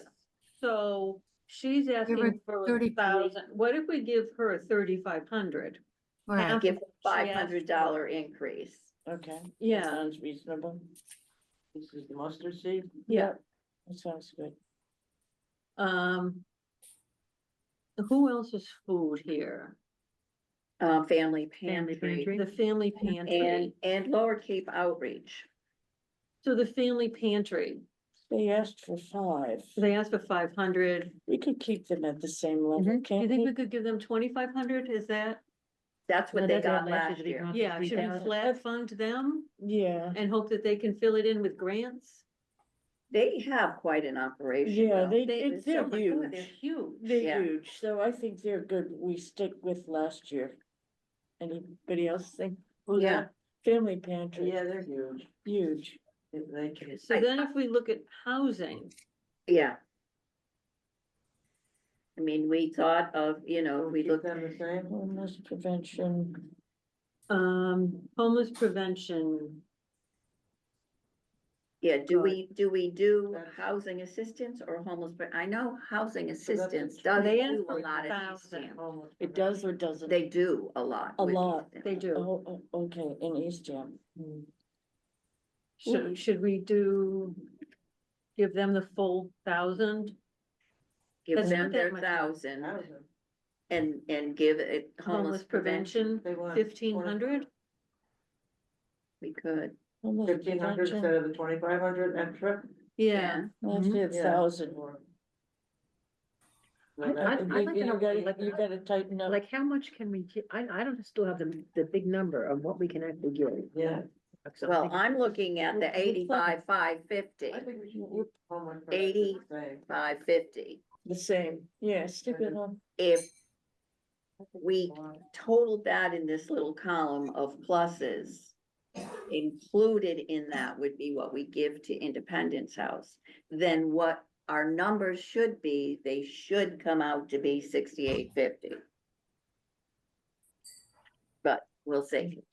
so she's her asking for 33. 1,000. What if we give her 3,500? Right. Give After a she asked $500 increase. Okay. That Yeah, Sounds reasonable. This is the mustard seed? yeah. That sounds good. Who else is food here? Family Family pantry pantry. The family pantry. and Lower Cape Outreach. So the family pantry, They asked for 5. they asked for 500. We could keep them at the same level, Do you can't think we we? could give them 2,500? Is that? That's what No, they that's what got last last year, they year. got. Yeah, should we 3,000. flat fund them Yeah, and hope that they can fill it in with grants? They have quite an operation. yeah, though. they're Oh my God, they're huge. huge. They're Yeah. huge, so I think they're good. We stick with last year. Anybody else think? Who's Yeah. that? Family pantry, Yeah, they're huge. huge. If they can. So then if we look at housing, Yeah. I mean, we thought of, we Keep looked, them the same. Homeless prevention, homeless prevention, yeah, do Right. we do That's- housing assistance or homeless, but I know housing that's assistance a does They do asked a for lot of 1,000. East Ham. Almost it does or doesn't? They do a lot. A with lot. East Ham. they do. Okay, in East Ham. Should we give them the full 1,000? Give That's them not that their much. 1,000 Housing. and give it Homeless prevention, They want 1,500? We could, Homeless 1,500 prevention, instead of the 2,500 extra. Yeah. let's Mhm. do Yeah. 1,000. I'd like to know, like, You gotta tighten up. Like, how much can we, I don't still have the big number of what we can actually give. Yeah. So well, think- I'm looking at the We're 85,550, I think we should keep homeless. 80. prevention the same. 550. The same, yeah, stick it on. If we totaled that in this little column of pluses, included in that would be what we give to Independence House. Then what our numbers should be, they should come out to be 6850. But we'll see.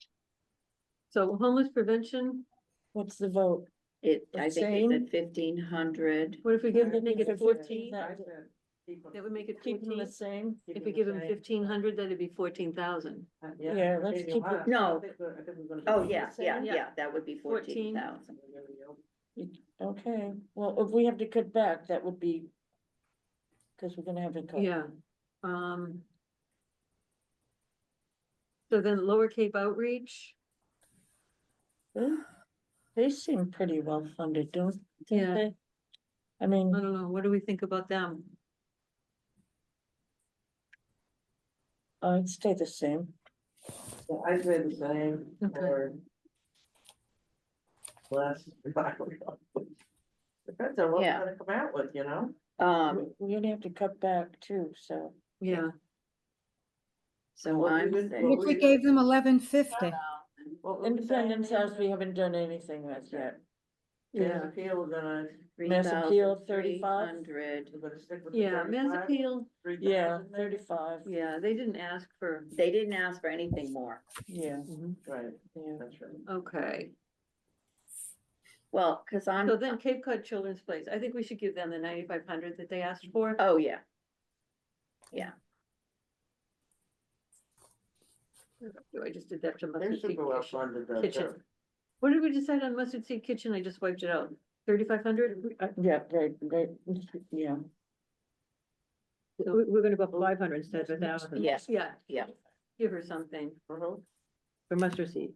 So homeless prevention, What's the vote? I The think same? it's at 1,500. what if we give, Looking make it for 14? I said keep them- That would make it Keep them 14. the same? keep If them we the give them same. 1,500, that'd be 14,000. Yeah, let's maybe keep less. No. I think we're gonna Oh, keep it yeah, the yeah, same. yeah, that would be 14. 14,000. Okay, well, if we have to cut back, that would be. Cause we're gonna have to cut. Yeah. So then Lower Cape Outreach, They seem pretty well funded, don't Yeah. they? I I mean, don't know, what do we think about them? I'd stay the same. Yeah, I'd say the same, Okay. or less. Depends on what we're Yeah. gonna come out with, We're gonna have to cut back too, so. Yeah, So What I'm we've been- saying. What if we gave them 1150? What we've been Independence saying, House, we haven't done anything with yet. Mass Appeal, we're gonna, Mass Appeal, 35? 3,300. we're gonna stick with the yeah, Mass 35, Appeal, 3,000 Yeah, maybe? 35, yeah, they didn't ask for, They didn't ask for anything more. yeah, Right, yeah. that's right. okay. Well, cause I'm, So then Cape Cod Children's Place, I think we should give them the 9,500 that they asked for. oh, yeah. I just did that to They Mustard should Seed be well Kitchen. funded though, Kitchen. too. What did we decide on Mustard Seed Kitchen? I just wiped it out. 3,500? Yeah, right, yeah. We're gonna go up 500 instead of 1,000. Yeah. Yeah. Yeah. Give her something Mhm. For mustard seed.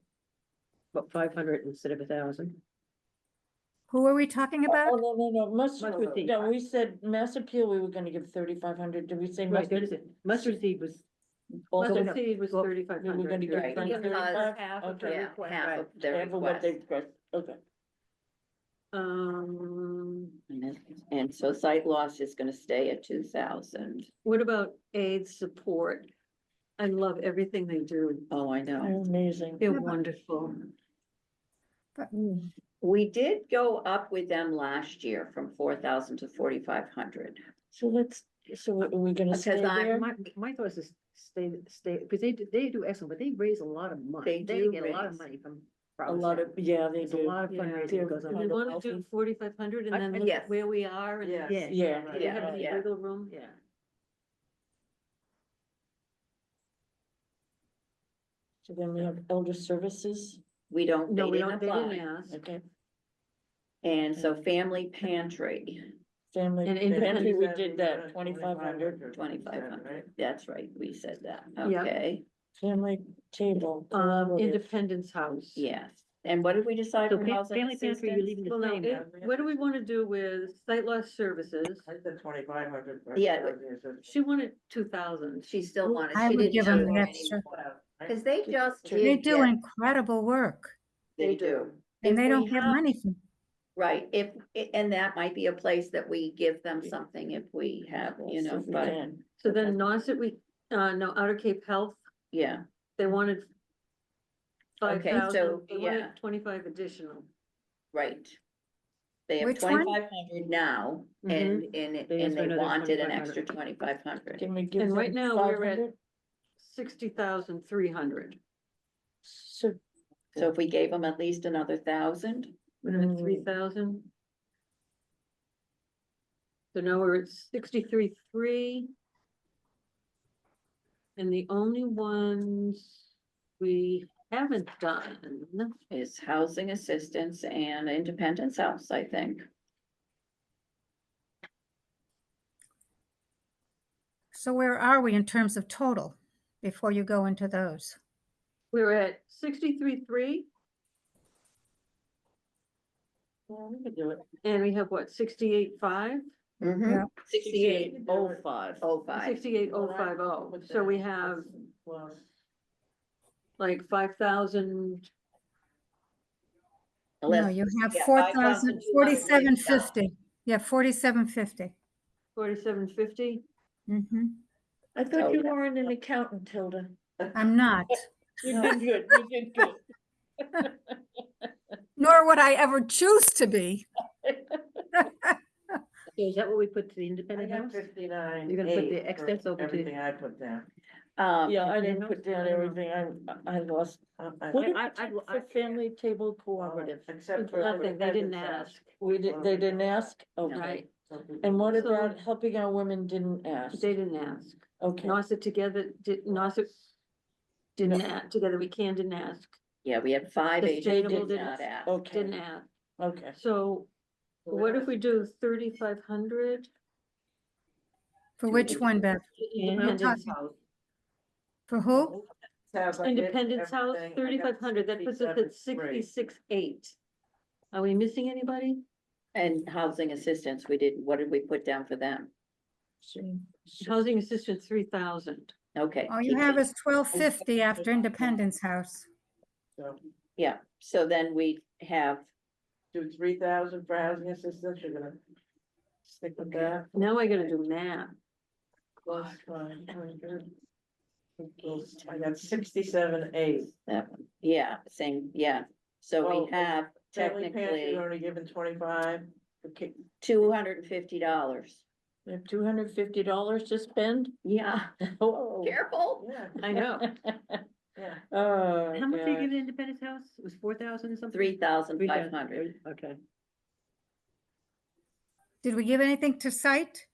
About 500 instead of 1,000. Who are we talking Oh, about? no, Mustard seed. no, we said Mass Appeal, we were gonna give 3,500, did we say? Right, that is it. Mustard seed was, Also, Mustard Seed was well, 3,500. we were gonna give Right. Frank Because- 35? Half of Okay. their Yeah, request. half of their Half of what they request. request, okay. And so site loss is gonna stay at 2,000. What about AIDS support? I love everything they do. Oh, I know. They're amazing. They're wonderful. We did go up with them last year from 4,000 to 4,500. So are we gonna stay Because I'm- there? my thought is to stay, because they do excellent, but they raise a lot of money. They do get a lot of raise. money from. A lot of, yeah, they There's a do. lot of Yeah. fundraising goes Do on. we Kind of wanna do healthy. 4,500 and I- then look yes. at where we are and? Yeah. Yeah. Yeah, Do we have Yeah, any yeah. wiggle room? Yeah. So then we have elder services, We don't, No, they we didn't don't, they didn't apply. ask. okay, And so family pantry, family, And pantry, independent- we did that, 2,500, 2,500. That's right, we said that. Yeah. Okay, family table. Independence House. yes. And what did we decide So for fa- housing family pantry, you're assistance? leaving the Well, no, same. what do we wanna do with sight loss services? I said 2,500. Yeah. She wanted 2,000. She still wanted, I she would didn't give know them the any extra. more. Cause they just They did do get, incredible work they do. and If they we don't get have- money for. Right, and that might be a place that we give them something if we have, you know, If we but, can. So then Nauset, no, Outer Cape Health, yeah, they wanted Okay, 5,000, so, they yeah. wanted 25 additional. right. They have Which one? 2,500 now, Mhm. and They and asked they for another wanted an 2,500. extra 2,500. Can we give And right them now, we're at 500? 60,300. So, So if we gave them at least another 1,000, We're at Mm. 3,000. So now we're at 63,300. And the only ones we haven't done, is housing assistance and Independence House, I think. So where are we in terms of total before you go into those? we're at 63,300, yeah, we could do it. and we have what, 68,500? Yeah. 6805. 68,050, so we have like 5,000, No, you have yeah, 4,000, 5,200 4750. Yeah, 4750. 4,750. Mm-hmm. I thought you Oh, yeah. weren't an accountant, Tilda. I'm not, You did good, you did good. nor would I ever choose to be. So is that what we put to the I independent got house? 59. You're gonna put the 8 excess for over to- everything I put down. Yeah, I Independent didn't house? put down I don't know. everything, I lost. What I- did we I- take I- for family table cooperative? Except for. Nothing, they didn't Independence House. ask. They didn't ask? Okay. Right. And what So- about helping our women didn't ask? They didn't ask. Okay, Nauset together, Nauset didn't ask, together we can didn't ask, Yeah, we had 5 agents Sustainable did didn't- not ask. okay, didn't ask. okay. So what if we do 3,500? For which one, Beth? Independence House. For who? Sounds like it, Independence House, everything, I got 3,500, that puts us at 67,300. 66,800. Are we missing anybody? And housing assistance, what did we put down for them? Housing assistance, 3,000. Okay. All you have is 1250 after Independence House. So Yeah, so then we have, do 3,000 for housing assistance, you're gonna stick with that? Now I gotta do math. Plus 500. I got 67,800. that one. Yeah, same, yeah. So Well, we have Family pantry, technically you already given 25. Okay, $250. We have $250 to spend? Yeah, Whoa. careful. yeah, I know. yeah. Oh, How much they God. give Independence House? It was 4,000 or something? 3,500. Okay. Did we give anything to site?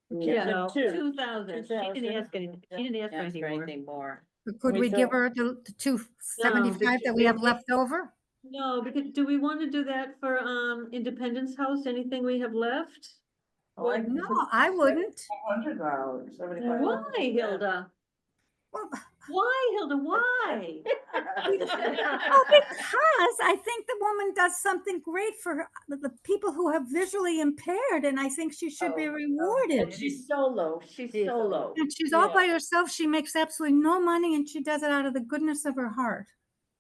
Yeah, No, 2,000. She didn't ask anything, she didn't ask for Ask anything for more. anything more. Or could We we give don't- her the 275 that we have left over? No, because do we want to do that for Independence House? Anything we have left? Oh, I- No, I wouldn't. $100, 75. Why, Hilda? Well, Why, Hilda? Why? Oh, because I think the woman does something great for the people who have visually impaired, and I think she should be Oh, rewarded. And she's solo, she's She is solo. And she's all by Yeah. herself. She makes absolutely no money, and she does it out of the goodness of her heart.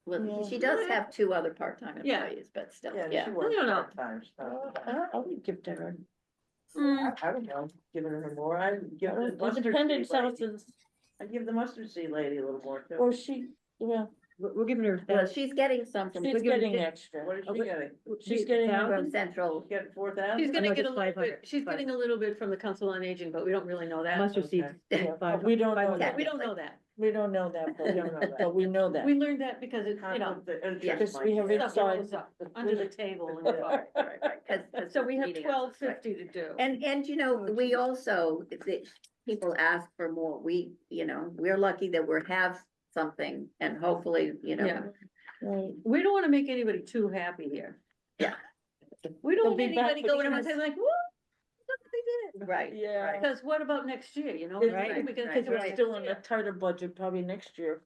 Well, Yeah. she does have 2 other part-time Yeah. employees, but still, Yeah, yeah. she works don't know. part-time, so. I would give to her. I don't know, giving her more, I'd give the mustard Independence seed House lady, is, I'd give the mustard seed lady a little more too. or she, yeah, We're giving her. Well, she's getting some from she's getting extra. What is Oh, she but- getting? She's getting, from Central. She's getting 4,000? She's gonna no, get a just little 500, bit, she's getting a little bit from the Council on Aging, but we don't really know that. Mustard seeds. Okay. yeah, Five- we don't know 500. that. We don't know that. We don't know that, but We don't know that. but we know that. We learned that because it's, you know, Conflict of Yeah. interest Because we have might be- inside- goes up under the table and Right, right, right, 'cause so we're we have meeting on this, right. 1250 to do. And you know, we also, people ask for more, we're lucky that we have something and hopefully, Yeah. Right. We don't wanna make anybody too happy here. Yeah. We don't They'll want be back anybody for going around Christmas. saying like, whoa, look what they did. Right. Yeah. right. Because what about next year, you know? Right, We can- right, Because we're right. still in a tighter budget probably next year.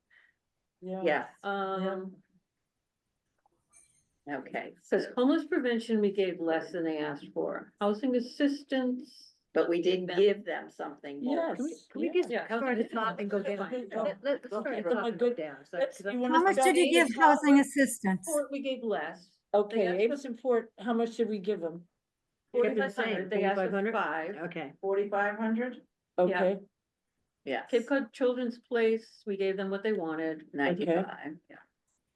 Yeah. Yes, Um, Okay, Because homeless prevention, we gave less than they asked for. Housing assistance. but we did give them something more. Yes. Can we just Yeah, start at the top and go down? Let's start Okay, at the so top my and go good- down. So- let's- 'cause you I- wanna How much start did you at give the top? housing assistance? Support, we gave less. Okay, asked aid for- support, how much did we give them? Kept it the 4,500, same, they asked for 4,500? 5. Okay, 4,500? Okay, Yes, Cape Cod Children's Place, we gave them what they wanted. 95, yeah.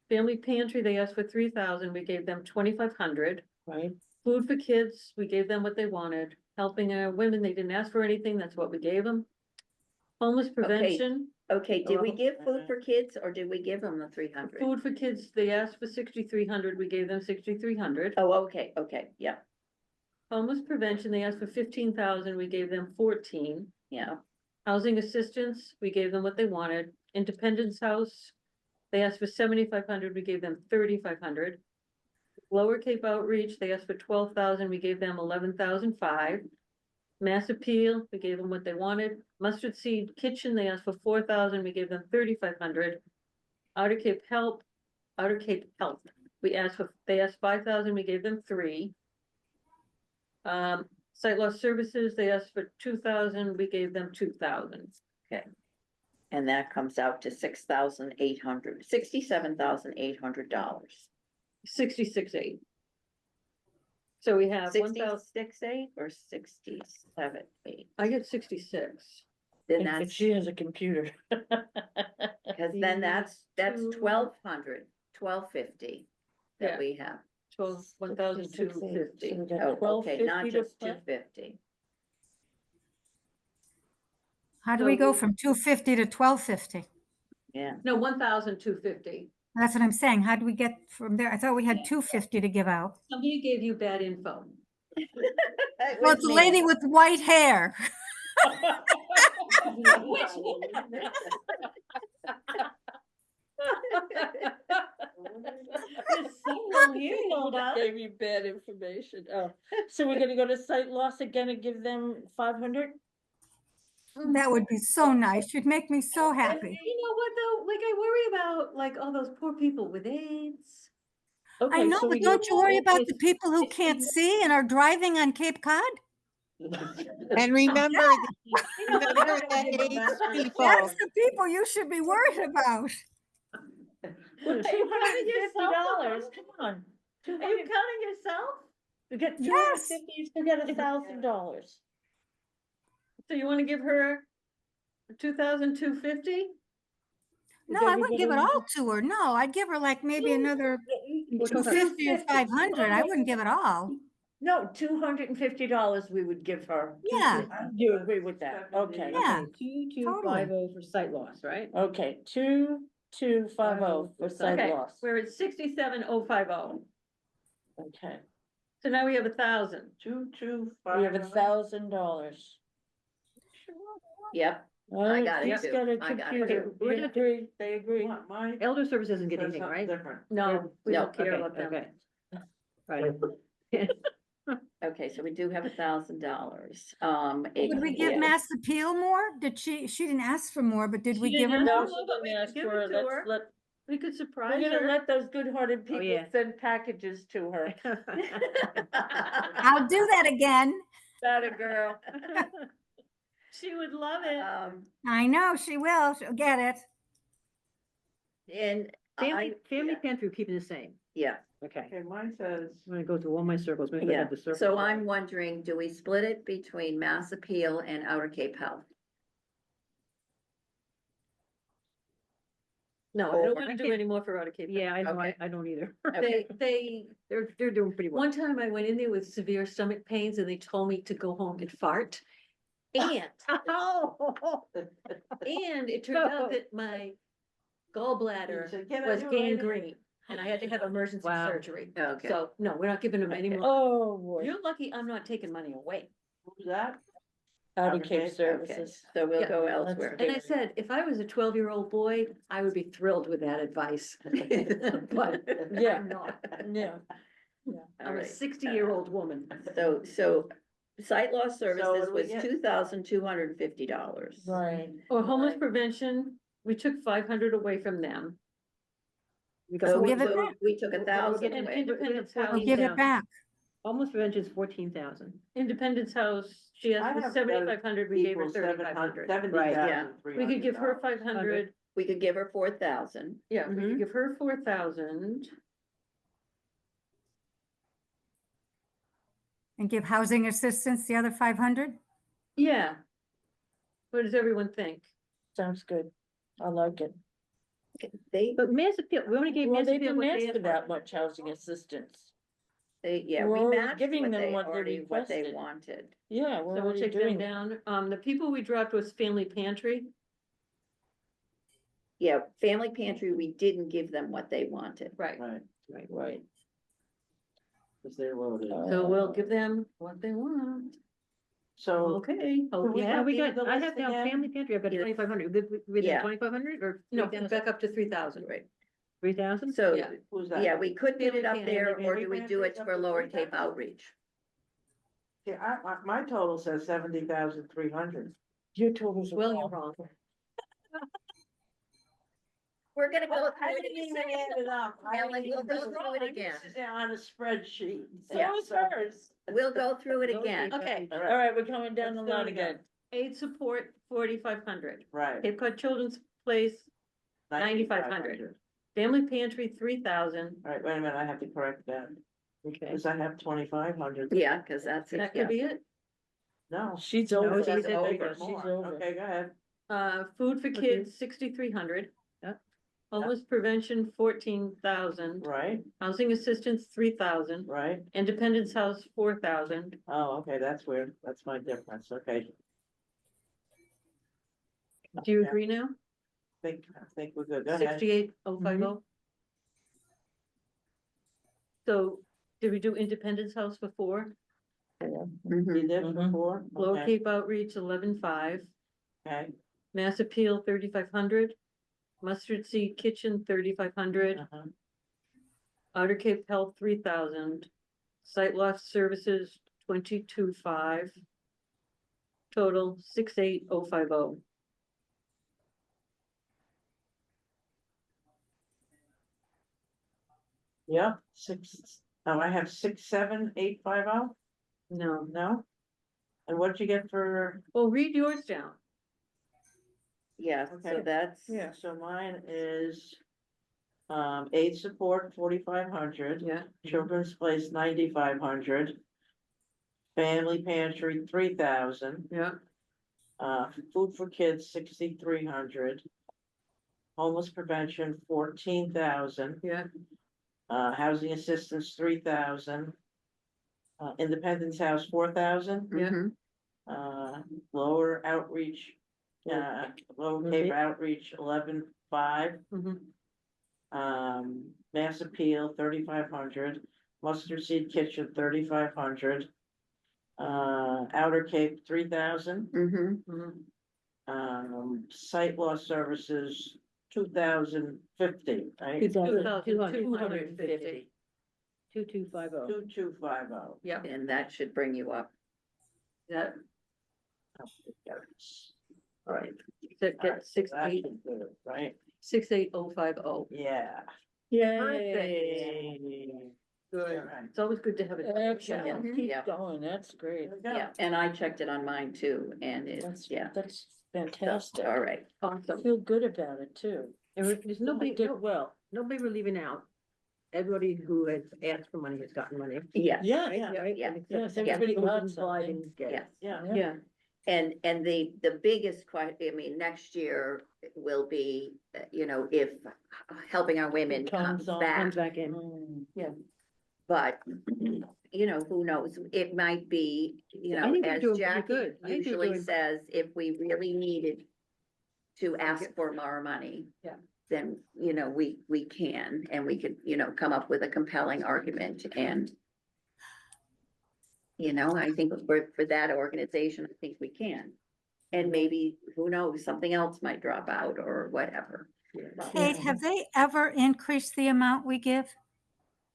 Family Pantry, they asked for 3,000, we gave them 2,500. right, Food for Kids, we gave them what they wanted. Helping women, they didn't ask for anything, that's what we gave them. Homeless prevention, Okay, did we Well, give food for kids or did we give them the 300? Food for Kids, they asked for 6,300, we gave them 6,300. Oh, okay, yeah, Homeless prevention, they asked for 15,000, we gave them 14. yeah. Housing assistance, we gave them what they wanted. Independence House, they asked for 7,500, we gave them 3,500. Lower Cape Outreach, they asked for 12,000, we gave them 11,005. Mass Appeal, we gave them what they wanted. Mustard Seed Kitchen, they asked for 4,000, we gave them 3,500. Outer Cape Health, they asked 5,000, we gave them 3. Site Loss Services, they asked for 2,000, we gave them 2,000. And that comes out to $67,800. 66,800. So we have 1,000, 66,800 or 67,800? I get 66. Then and that's, she has a computer. because then that's Two- 1,200, 1,250 Yeah. that we have. 1,250. So we got Oh, okay, not 1250 to just play? 250. How do we So go we- from 250 to 1250? Yeah. No, 1,250. That's what I'm saying. How do we get from there? I thought we had 250 to give out. Somebody gave you bad info. Well, it's a lady with white hair. You know that. Gave you bad information. Oh, so we're gonna go to site loss again and give them 500? That would be so nice. You'd make me so And happy. you know what though, like I worry about like all those poor people with AIDS. I Okay, know, so but we don't you worry about the it's- people who can't see and are driving on Cape Cod? And remember, remember Well, the AIDS people. That's the people you should be worried about. Well, $250, come on. Are you counting yourself? We got Yes. 250, you still got $1,000. So you wanna give her 2,250? No, I wouldn't give it all to her. No, I'd give her like maybe another 250 or 500. I wouldn't give it all. No, $250 we would give her. Yeah. You agree with that? Okay. Yeah. 2250 for site loss, right? Okay, 2250 for site Okay, loss. we're at 67,050. Okay, So now we have 1,000. 2,250. we have $1,000. Yep, I got it He's too. got a I got it computer. too. We agree, they agree. My. Elder Service doesn't get says anything, something right? Different. No, we No, don't care Okay, about them. okay. Right. okay, so we do have $1,000. Would we give yeah. Mass Appeal more? Did she didn't ask for more, but did we give her didn't more? ask No, but we she didn't could ask give for it it. to her. Let's We could we're surprise gonna her. let those good-hearted people yeah. send packages to her. I'll do that again. That a girl. She would love it. I know she will. She'll get it. And Family Pantry, we're keeping the same. yeah, Okay. Okay, mine says. I'm gonna go through all my circles. Maybe I yeah. have the circle. So I'm wondering, do we split it between Mass Appeal and Outer Cape Health? No, I Or- don't wanna do any more for Outer Cape. Yeah, I know, Okay. I don't either. Okay. They're doing pretty well. One time I went in there with severe stomach pains and they told me to go home and fart. And, Oh. and it turned out that my gallbladder was gangrene and I had to have emergency Wow. surgery. Okay. So, no, we're not giving them any more. Oh, boy. You're lucky I'm not taking money away. Who's that? Out of Okay, Cape okay. Okay, Services. so we'll Yeah, go let's elsewhere. And I said, if I was a 12-year-old boy, I would be thrilled with that advice. But Yeah. I'm not. Yeah. All I'm a right. 60-year-old woman. So site loss services what do we was get? $2,250. Right. Or homeless prevention, we took 500 away from them. We So got, give it back. we took We're 1,000 getting away. Independence We'll House. give it back. Almost Prevention's 14,000. Independence House, she I asked for have 7,500, we gave her Equals 3,500. 70,300. We could give her 500, We could give her 4,000. yeah, we Mhm. could give her 4,000. And give housing assistance the other 500? Yeah. What does everyone think? Sounds good. I like it. They, But Mass Appeal, we only gave Well, Mass they Appeal didn't what they ask asked for that for. much housing assistance. yeah, We're we already matched giving what them they what they already, what they requested. wanted. Yeah, we're So we'll already take them doing it. down. The people we dropped was Family Pantry. Yeah, family pantry, we didn't give them what they wanted. Right. Right, Right. because they're loaded. So we'll give them what they want. So, Okay. Can we Yeah, have we the got, other I list have now again? Family Pantry, I've got Yeah. 2,500. We did Yeah. 2,500 or No, 3,000? back up to 3,000. Right. 3,000? So, Yeah. who's that? yeah, we could get it Family up there, pantry. or do we do it Family for pantry Lower up to Cape 3,000? outreach? Yeah, my total says 70,300. Your totals are Well, you're wrong. wrong. We're gonna go I through didn't it even add it up. Ellen, we'll go through it again. This is on a spreadsheet. So is hers. We'll go through it again. Okay. All All right, right, we're coming down the Let's do it line again. again. Aid support, 4,500. right. Cape Cod Children's Place, 9,500. Family Pantry, 3,000. All right, wait a minute, I have to correct that, Okay. because I have 2,500. Yeah, cause that's it, That yeah. could be it. No. She's No, over. she That's said over. we got She's More. over. Okay, go ahead. Food for Okay. kids, 6,300. Yeah. Homeless prevention, 14,000. Right, Housing assistance, 3,000. right. Independence House, 4,000. Oh, okay, that's weird. That's my difference. Okay. Do you Yeah, agree now? I think we're good. Go ahead. 68,050. So did we do Independence House before? Mhm. You did Mhm. before? Lower Okay, Cape Outreach, 11,500. okay. Mass Appeal, 3,500. Mustard Seed Kitchen, 3,500. Uh-huh. Outer Cape Health, 3,000. Site Loss Services, 22,500. Total, 68,050. Yeah, I have 67850, No, no? And what'd you get for, well, read yours down. Yeah, so Okay. that's. yeah, so mine is, aid support, 4,500. Yeah. Children's Place, 9,500. Family Pantry, 3,000. Yeah. Food for Kids, 6,300. Homeless Prevention, 14,000. Yeah. Housing Assistance, 3,000. Independence House, 4,000. Yeah. Mhm. Lower Outreach, Lower Cape Outreach, 11,500. Mhm. Mass Appeal, 3,500. Mustard Seed Kitchen, 3,500. Outer Cape, 3,000. Mhm. Mhm. Site Loss Services, 2,050, right? 2,250. 2250. 2250. Yeah, And that should bring you up. that, All right. that gets That should do it, right? 68,050. Yeah. Yay. Good. All right. It's always good to have it. Excellent. Yeah. Keep going. That's great. There we go. Yeah, and I checked it on mine too, and it's, That's, yeah, that's so, fantastic. all right. I Awesome. feel good about it too. There's nobody, Did well. nobody we're leaving out. Everybody who has asked for money has gotten money. Yes. Yeah, Right? Yeah. Right? Yeah. And except Yes, for everybody people who got didn't apply something. didn't get it. Yes. Yeah. Yeah, And the biggest I mean, next year will be, if helping our women comes Comes on, back, Comes back in. but, who knows? It might be, I think they're as doing pretty Jackie good. I think they're usually doing- says, if we really needed to ask for more money. Yeah. Then, we can, and we could, come up with a compelling argument and. I think for that organization, I think we can. And maybe, who knows, something else might drop out or whatever. Kate, have they ever increased the amount we give?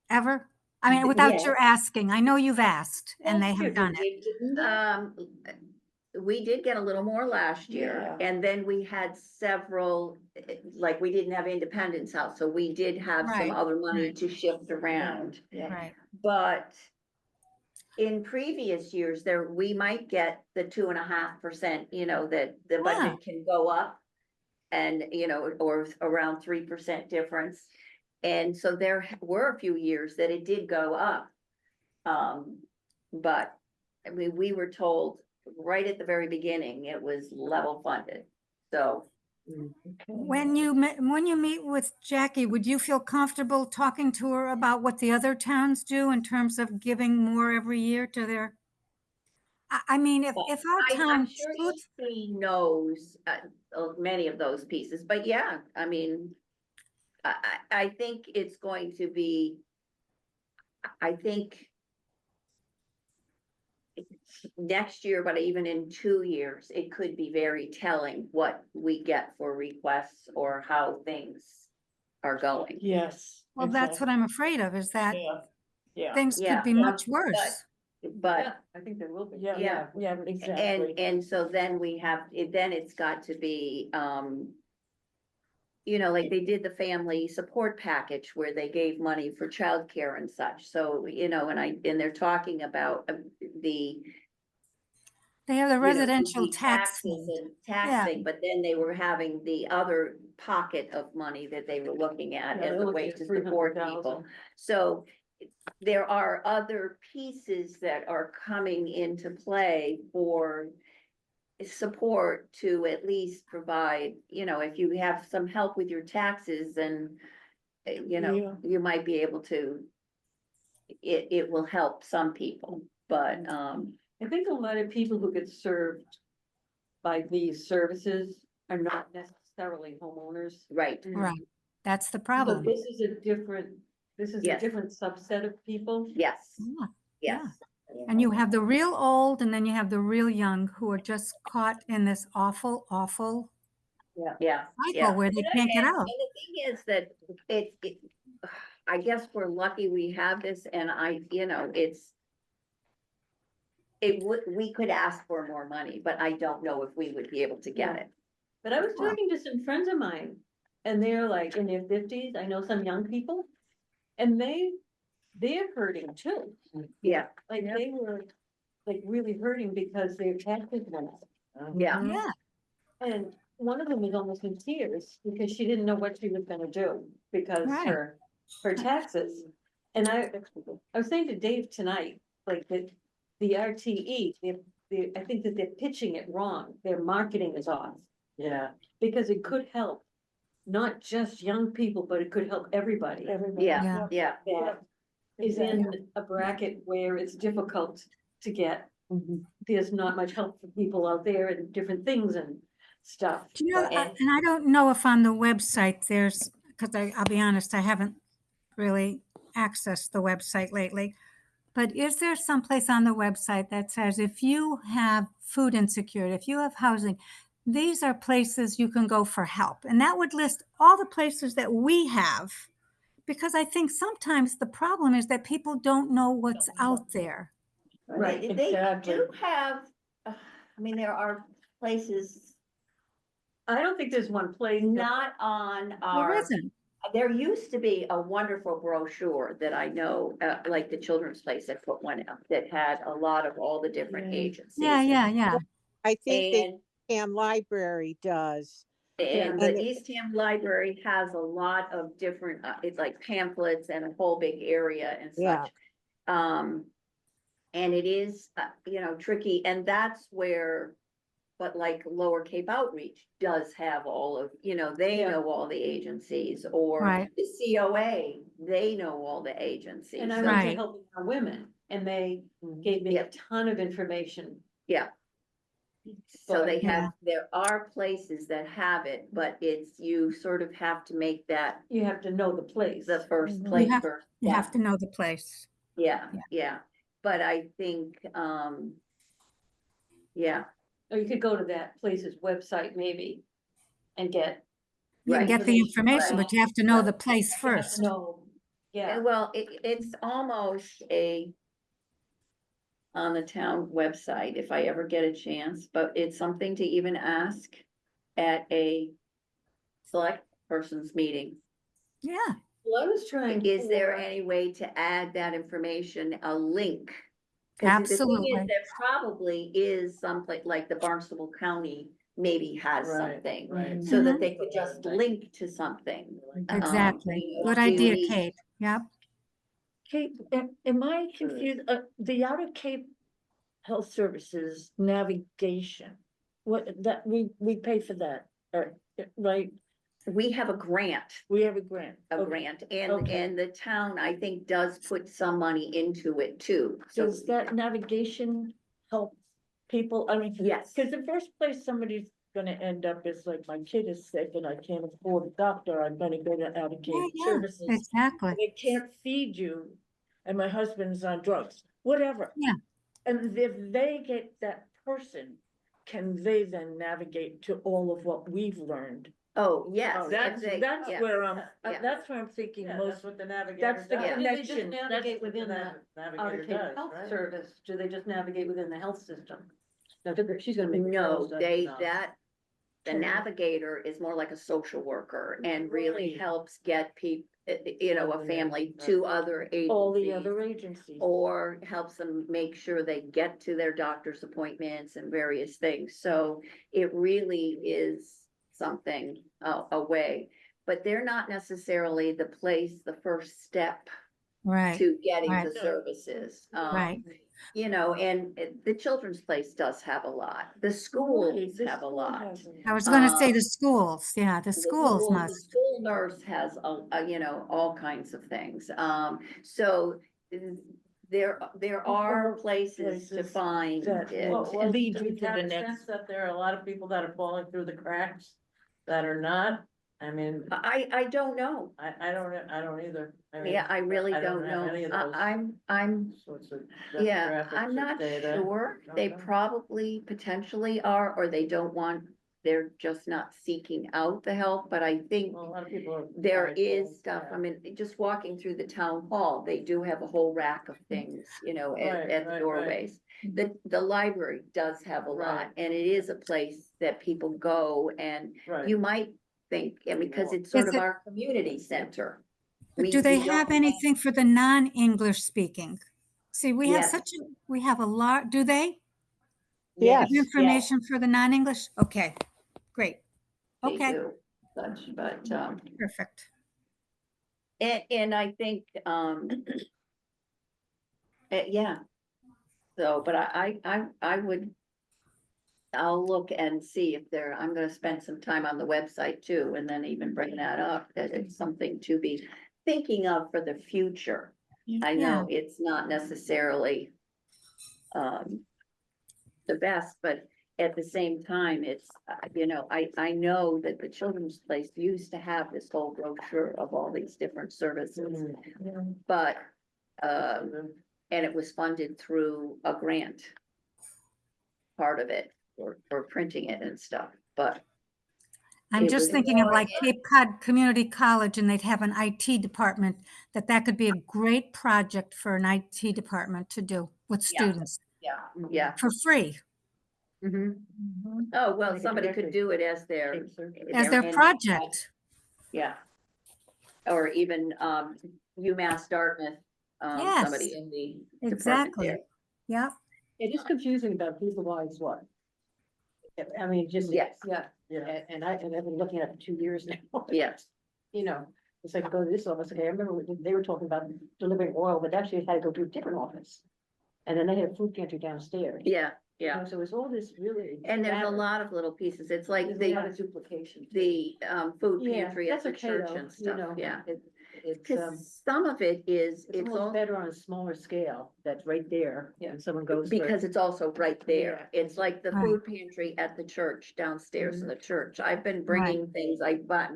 Ever? I mean, without Yes. your asking. I know you've asked and they Last year, have done it. It didn't, we did get a little more last year, Yeah. and then we had several, like, we didn't have Independence House, so we did have some Right, other money right. to shift around. Yeah. Right. But in previous years, we might get the 2.5%, that the Wow. budget can go up. And, or around 3% difference. And so there were a few years that it did go up. But I mean, we were told right at the very beginning, it was level funded. So When you meet with Jackie, would you feel comfortable talking to her about what the other towns do in terms of giving more every year to their? I mean, if our I'm town, sure she knows many of those pieces, but yeah, I mean, I think it's going to be, I think next year, but even in 2 years, it could be very telling what we get for requests or how things are going. Yes. well, that's what I'm afraid of, is that Yeah, yeah, things Yeah, could be yeah, much worse. But, Yeah, I think there will be. yeah, Yeah. yeah, exactly. and so then then it's got to be, like they did the family support package where they gave money for childcare and such. So, and they're talking about the, They have the the residential tax taxes fund. and tax Yeah. thing, but then they were having the other pocket of money that they were looking at Yeah, as they're a way looking to at support 300,000. people. So there are other pieces that are coming into play for support to at least provide, if you have some help with your taxes, then, Yeah. you might be able to, it will help some people, but, I think a lot of people who get served by these services are not necessarily homeowners. right, Right. That's the So problem. this is a different Yes. subset of people. yes, Yeah. yes. And you have the real old and then you have the real young who are just caught in this awful, awful Yeah, yeah. cycle where they can't get And out. the thing is that I guess we're lucky we have this, and we could ask for more money, but I don't know if we would be able to get it. But I was Well- talking to some friends of mine and they're like in their 50s. I know some young people. And they're hurting too. Yeah, Like they were like really hurting because their taxes went up. yeah, Yeah. And one of them was almost in tears because she didn't know what she was gonna do because Right. her taxes. And I was saying to Dave tonight, like the RTE, I think that they're pitching it wrong. Their marketing is off. Yeah. Because it could help, not just young people, but it could help everybody. Everybody. yeah, yeah, That is in a bracket where it's difficult to get. There's not much help for people out there and different things and stuff. Do you know, but- and I don't know if on the website there's, because I'll be honest, I haven't really accessed the website lately. But is there someplace on the website that says if you have food insecurity, if you have housing, these are places you can go for help? And that would list all the places that we have. Because I think sometimes the problem is that people don't know what's out there. Right, They exactly. do have, there are places I don't think there's one place. not on There our, isn't. there used to be a wonderful brochure that I know, like the Children's Place that put one out that had a lot of all the different Yeah. agencies. Yeah. I think the And Cam Library does. And And the Eastham Library has a lot of different, it's like pamphlets and a whole big area and Yeah. such. And it is, tricky, and that's where, but like Lower Cape Outreach does have all of, they Yeah. know all the agencies, or Right. the COA, they know all the agencies. And I So- went to Right. Helping Our Women and they gave me Yeah. a ton of information. Yeah. So they Yeah. have, there are places that have it, but you sort of have to make that You have to know the place. the first Mhm. place. You have- first You step. have to know the place. Yeah, Yeah. yeah, but I think, yeah, Or you could go to that place's website maybe and get. You can Right. get the information, Right. but you have to know Right. the place you have to first. know, and Yeah, well, it's almost a, on the town website if I ever get a chance, but it's something to even ask at a select person's meeting. Yeah, Well, I was trying. Is there for- any way to add that information, a link? 'Cause the thing is, absolutely. there probably is someplace, like the Barnstable County maybe has Right, something, right. so that Mhm. they could just link to something. Exactly. You know, Good do idea, we- Kate. Yep. Kate, am I confused? The Outer Cape Health Services navigation, what, that, we pay for that, right? We have a grant, We have a grant. Okay. and, Okay. the town, I think, does put some money into it too, so. Does that navigation help people? I mean, Yes, because the first place somebody's gonna end up is like, my kid is sick and I can't afford a doctor, I'm gonna go to Outer Yeah, Cape yeah, Services. exactly. They can't feed you, and my husband's on drugs, whatever. Yeah. And if they get that person, can they then navigate to all of what we've learned? oh, yes. if That's, they- that's yeah. where Yeah. that's where I'm thinking Yeah, most, that's what the navigator that's the does. Yeah. Do they just connection, that's, navigate within that Navigator Outer Cape does, Health right? Service? Do they just navigate within the health system? No, she's gonna make. No, they, no. the Can- navigator is more like a social worker and really Right. helps get people, a family Right. to other agencies. all the other agencies. Or helps them make sure they get to their doctor's appointments and various things. So it really is something, a way. But they're not necessarily the place, the first step Right, to getting right. the services. Right. And the children's place does have a lot. The schools The have a school lot. has a I lot. was gonna say Um, the schools, yeah, the schools The must. school nurse has all kinds of things. So there are Or places to places find that it. will lead Do you we to have the a next. sense that there are a lot of people that are falling through the cracks that are not? I mean, I don't know. I don't either. I mean, Yeah, I really I don't have know. any of those I'm, sorts of yeah, demographics I'm or not data. sure. They Okay. probably potentially are, or they don't want, they're just not seeking out the help, but I think Well, a lot of people are. there trying is to- stuff, yeah. I mean, just walking through the town hall, they do have a whole rack of things, Right, at the right, doorways. The library does have a lot, Right. and it is a place that people go, and Right. you might think, and because it's sort Is of it- our community center. But We- do they we don't have anything for the non-English speaking? See, we have Yes. we have a lot, do they? Yes. Have information for the non-English? Okay, great. They Okay, do, such, but, perfect. and I think, yeah. So, but I would, I'll look and see if I'm gonna spend some time on the website too, and then even bring that up, that it's something to be thinking of for the future. I know it's not necessarily, the best, but at the same time, it's, I know that the children's place used to have this whole brochure of all these different services, but, and it was funded through a grant. Part of it, for printing it and stuff, but I'm It just was thinking of more like in- Cape Cod Community College and they'd have an IT department, that could be a great project for an IT department to do with Yeah. students yeah. for free Mhm. Oh, well, Make it somebody could directly. do it as their. as their end- project. Yeah. Or even, UMass Dartmouth, Yes, somebody in the department exactly. there. Yeah, It is confusing about who provides what. I mean, just. Yes. Yeah, Yeah. and I've been looking at it for 2 years now. Yes, It's like, go to this office, okay, I remember they were talking about delivering oil, but actually it had to go to a different office. And then they had a food pantry downstairs. yeah, yeah. So it's all this really. And there's a fabric. lot of little pieces. It's like There's a lot of duplication. the food Yeah, pantry at that's the okay church though, and stuff, yeah. It's, Cause some of it is, it's it's almost all, better on a smaller scale, that's right there, Yeah. and someone goes. for- because it's also right there. Yeah. It's like the Right. food pantry at the church, downstairs in the church. I've been bringing things,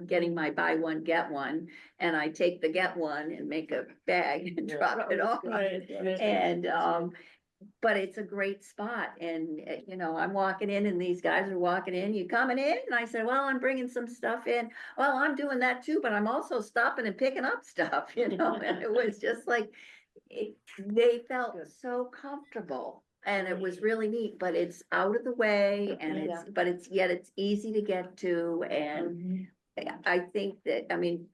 getting my buy one, get one. And I take the get one and make a bag and Yeah. drop it off. Right. And, but it's a great spot and, I'm walking in and these guys are walking in, you coming in? And I said, well, I'm bringing some stuff in. Well, I'm doing that too, but I'm also stopping and picking up stuff, and it was just like, they felt so comfortable and it was really neat, but it's out of the way and yet it's easy to get to. And I think that, I mean,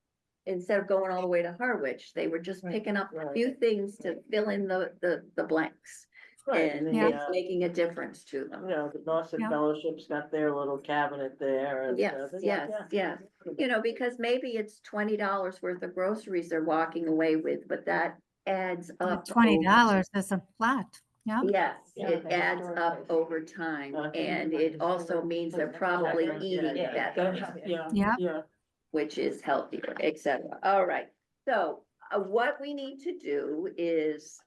instead of going all the way to Harwich, they were just picking up a few things to fill in the blanks. And Yeah. it's making a difference to them. You know, the Boston Yeah. Fellowship's got their little cabinet there. And, Yes, they got- yes, yes. You know, because maybe it's $20 worth of groceries they're walking away with, but that adds up. $20 is a lot. Yeah. Yes, Yeah, it the adds historic up place. over time, and it also means they're probably eating better, Yeah. Yeah. which is healthier, et cetera. All right, so what we need to do is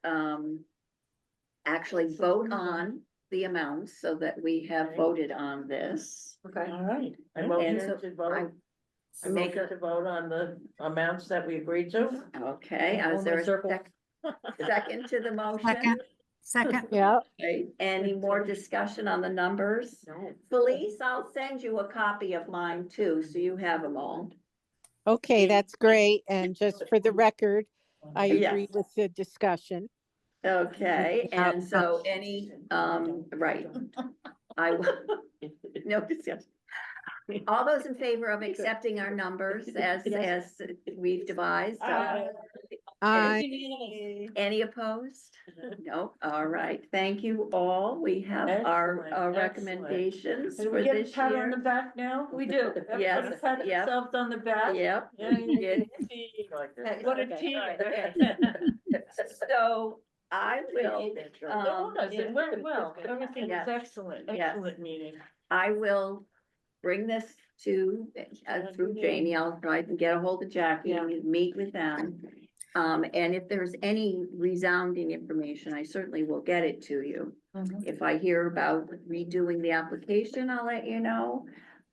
actually vote on the amounts so that we have voted on this. Okay. All right. I And motion so to vote. I make motion to vote on the amounts that we agreed to. Okay, All is there my a circles. second to the motion? Second. Yeah. Okay, any more discussion on the numbers? No. Felice, I'll send you a copy of mine too, so you have them all. Okay, that's great. And just for the record, I Yes. agree with the discussion. Okay, and so any, right. I will, no discussion. All those in favor of accepting our numbers as we've devised? Any opposed? No, all right, thank you all. We have our Excellent, recommendations Did for we get a this pat on the year. back now? We do. Yes, Everybody pat yep. themselves on the back? Yep. Yeah, you did. What a Okay. team. So I will, No, no, it went well. Everything Yes. was excellent, Yes. excellent meeting. I will bring this to, through Jamie, I'll try to get a hold of Jackie and meet with them. And if there's any resounding information, I certainly will get it to you. If I hear about redoing the application, I'll let you know.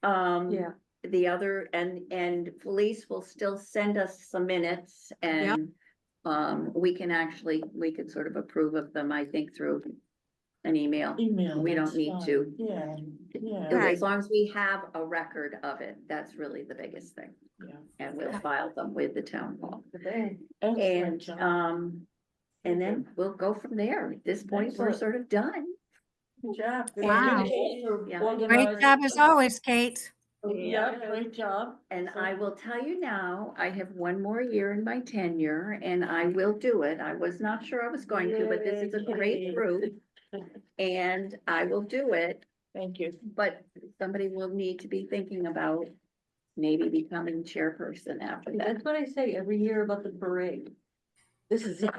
Yeah. The other, and Felice will still send us some minutes and we could sort of approve of them, I think, through an email. Email. We don't that's need fine. to. Yeah, yeah. Right. As long as we have a record of it, that's really the biggest thing. Yeah. And we'll file them with the town hall. Excellent And, job. and then we'll go from there. At this point, we're Excellent. sort of done. Good job. Good Wow. job. Yeah. Great job as always, Kate. Yeah, great job. And I will tell you now, I have one more year in my tenure and I will do it. I was not sure I was going to, but this is a great group. And I will do it, Thank you. but somebody will need to be thinking about maybe becoming chairperson after that. That's what I say every year about the parade. This is it.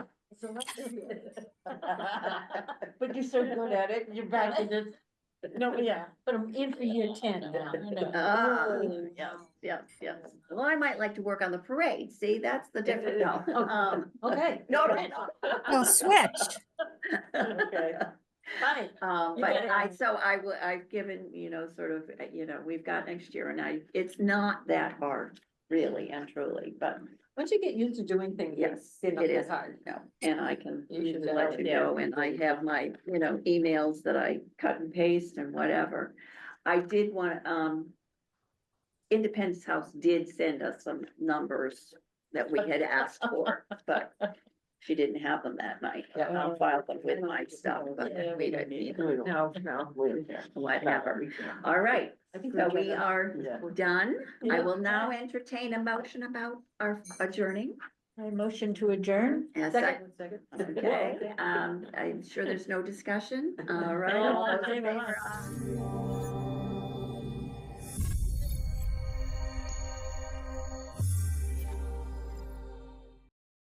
But you're so good at it, you're back in it. No, yeah, but I'm in for year 10 now, you know. Ah, yes. Well, I might like to work on the parade. See, that's the difference. No, Okay. no. We'll switch. Okay. Fine. But Yeah. I've given, sort of, we've got next year and it's not that hard, really and truly, but Once you get used to doing things, yes, it's not it that is hard. No, and I can You should let you know, and I have my, emails that I cut and paste and whatever. I did want, Independence House did send us some numbers that we had asked for, but she didn't have them that night. I'll file them with my stuff, but we don't need them. No. Whatever. All right, I think so we we are Yeah. done. I Yeah. will now entertain a motion about our adjourning. I motion to adjourn. Yes, Second. okay, I'm sure there's no discussion. All right. all those in Favor, favor, aye.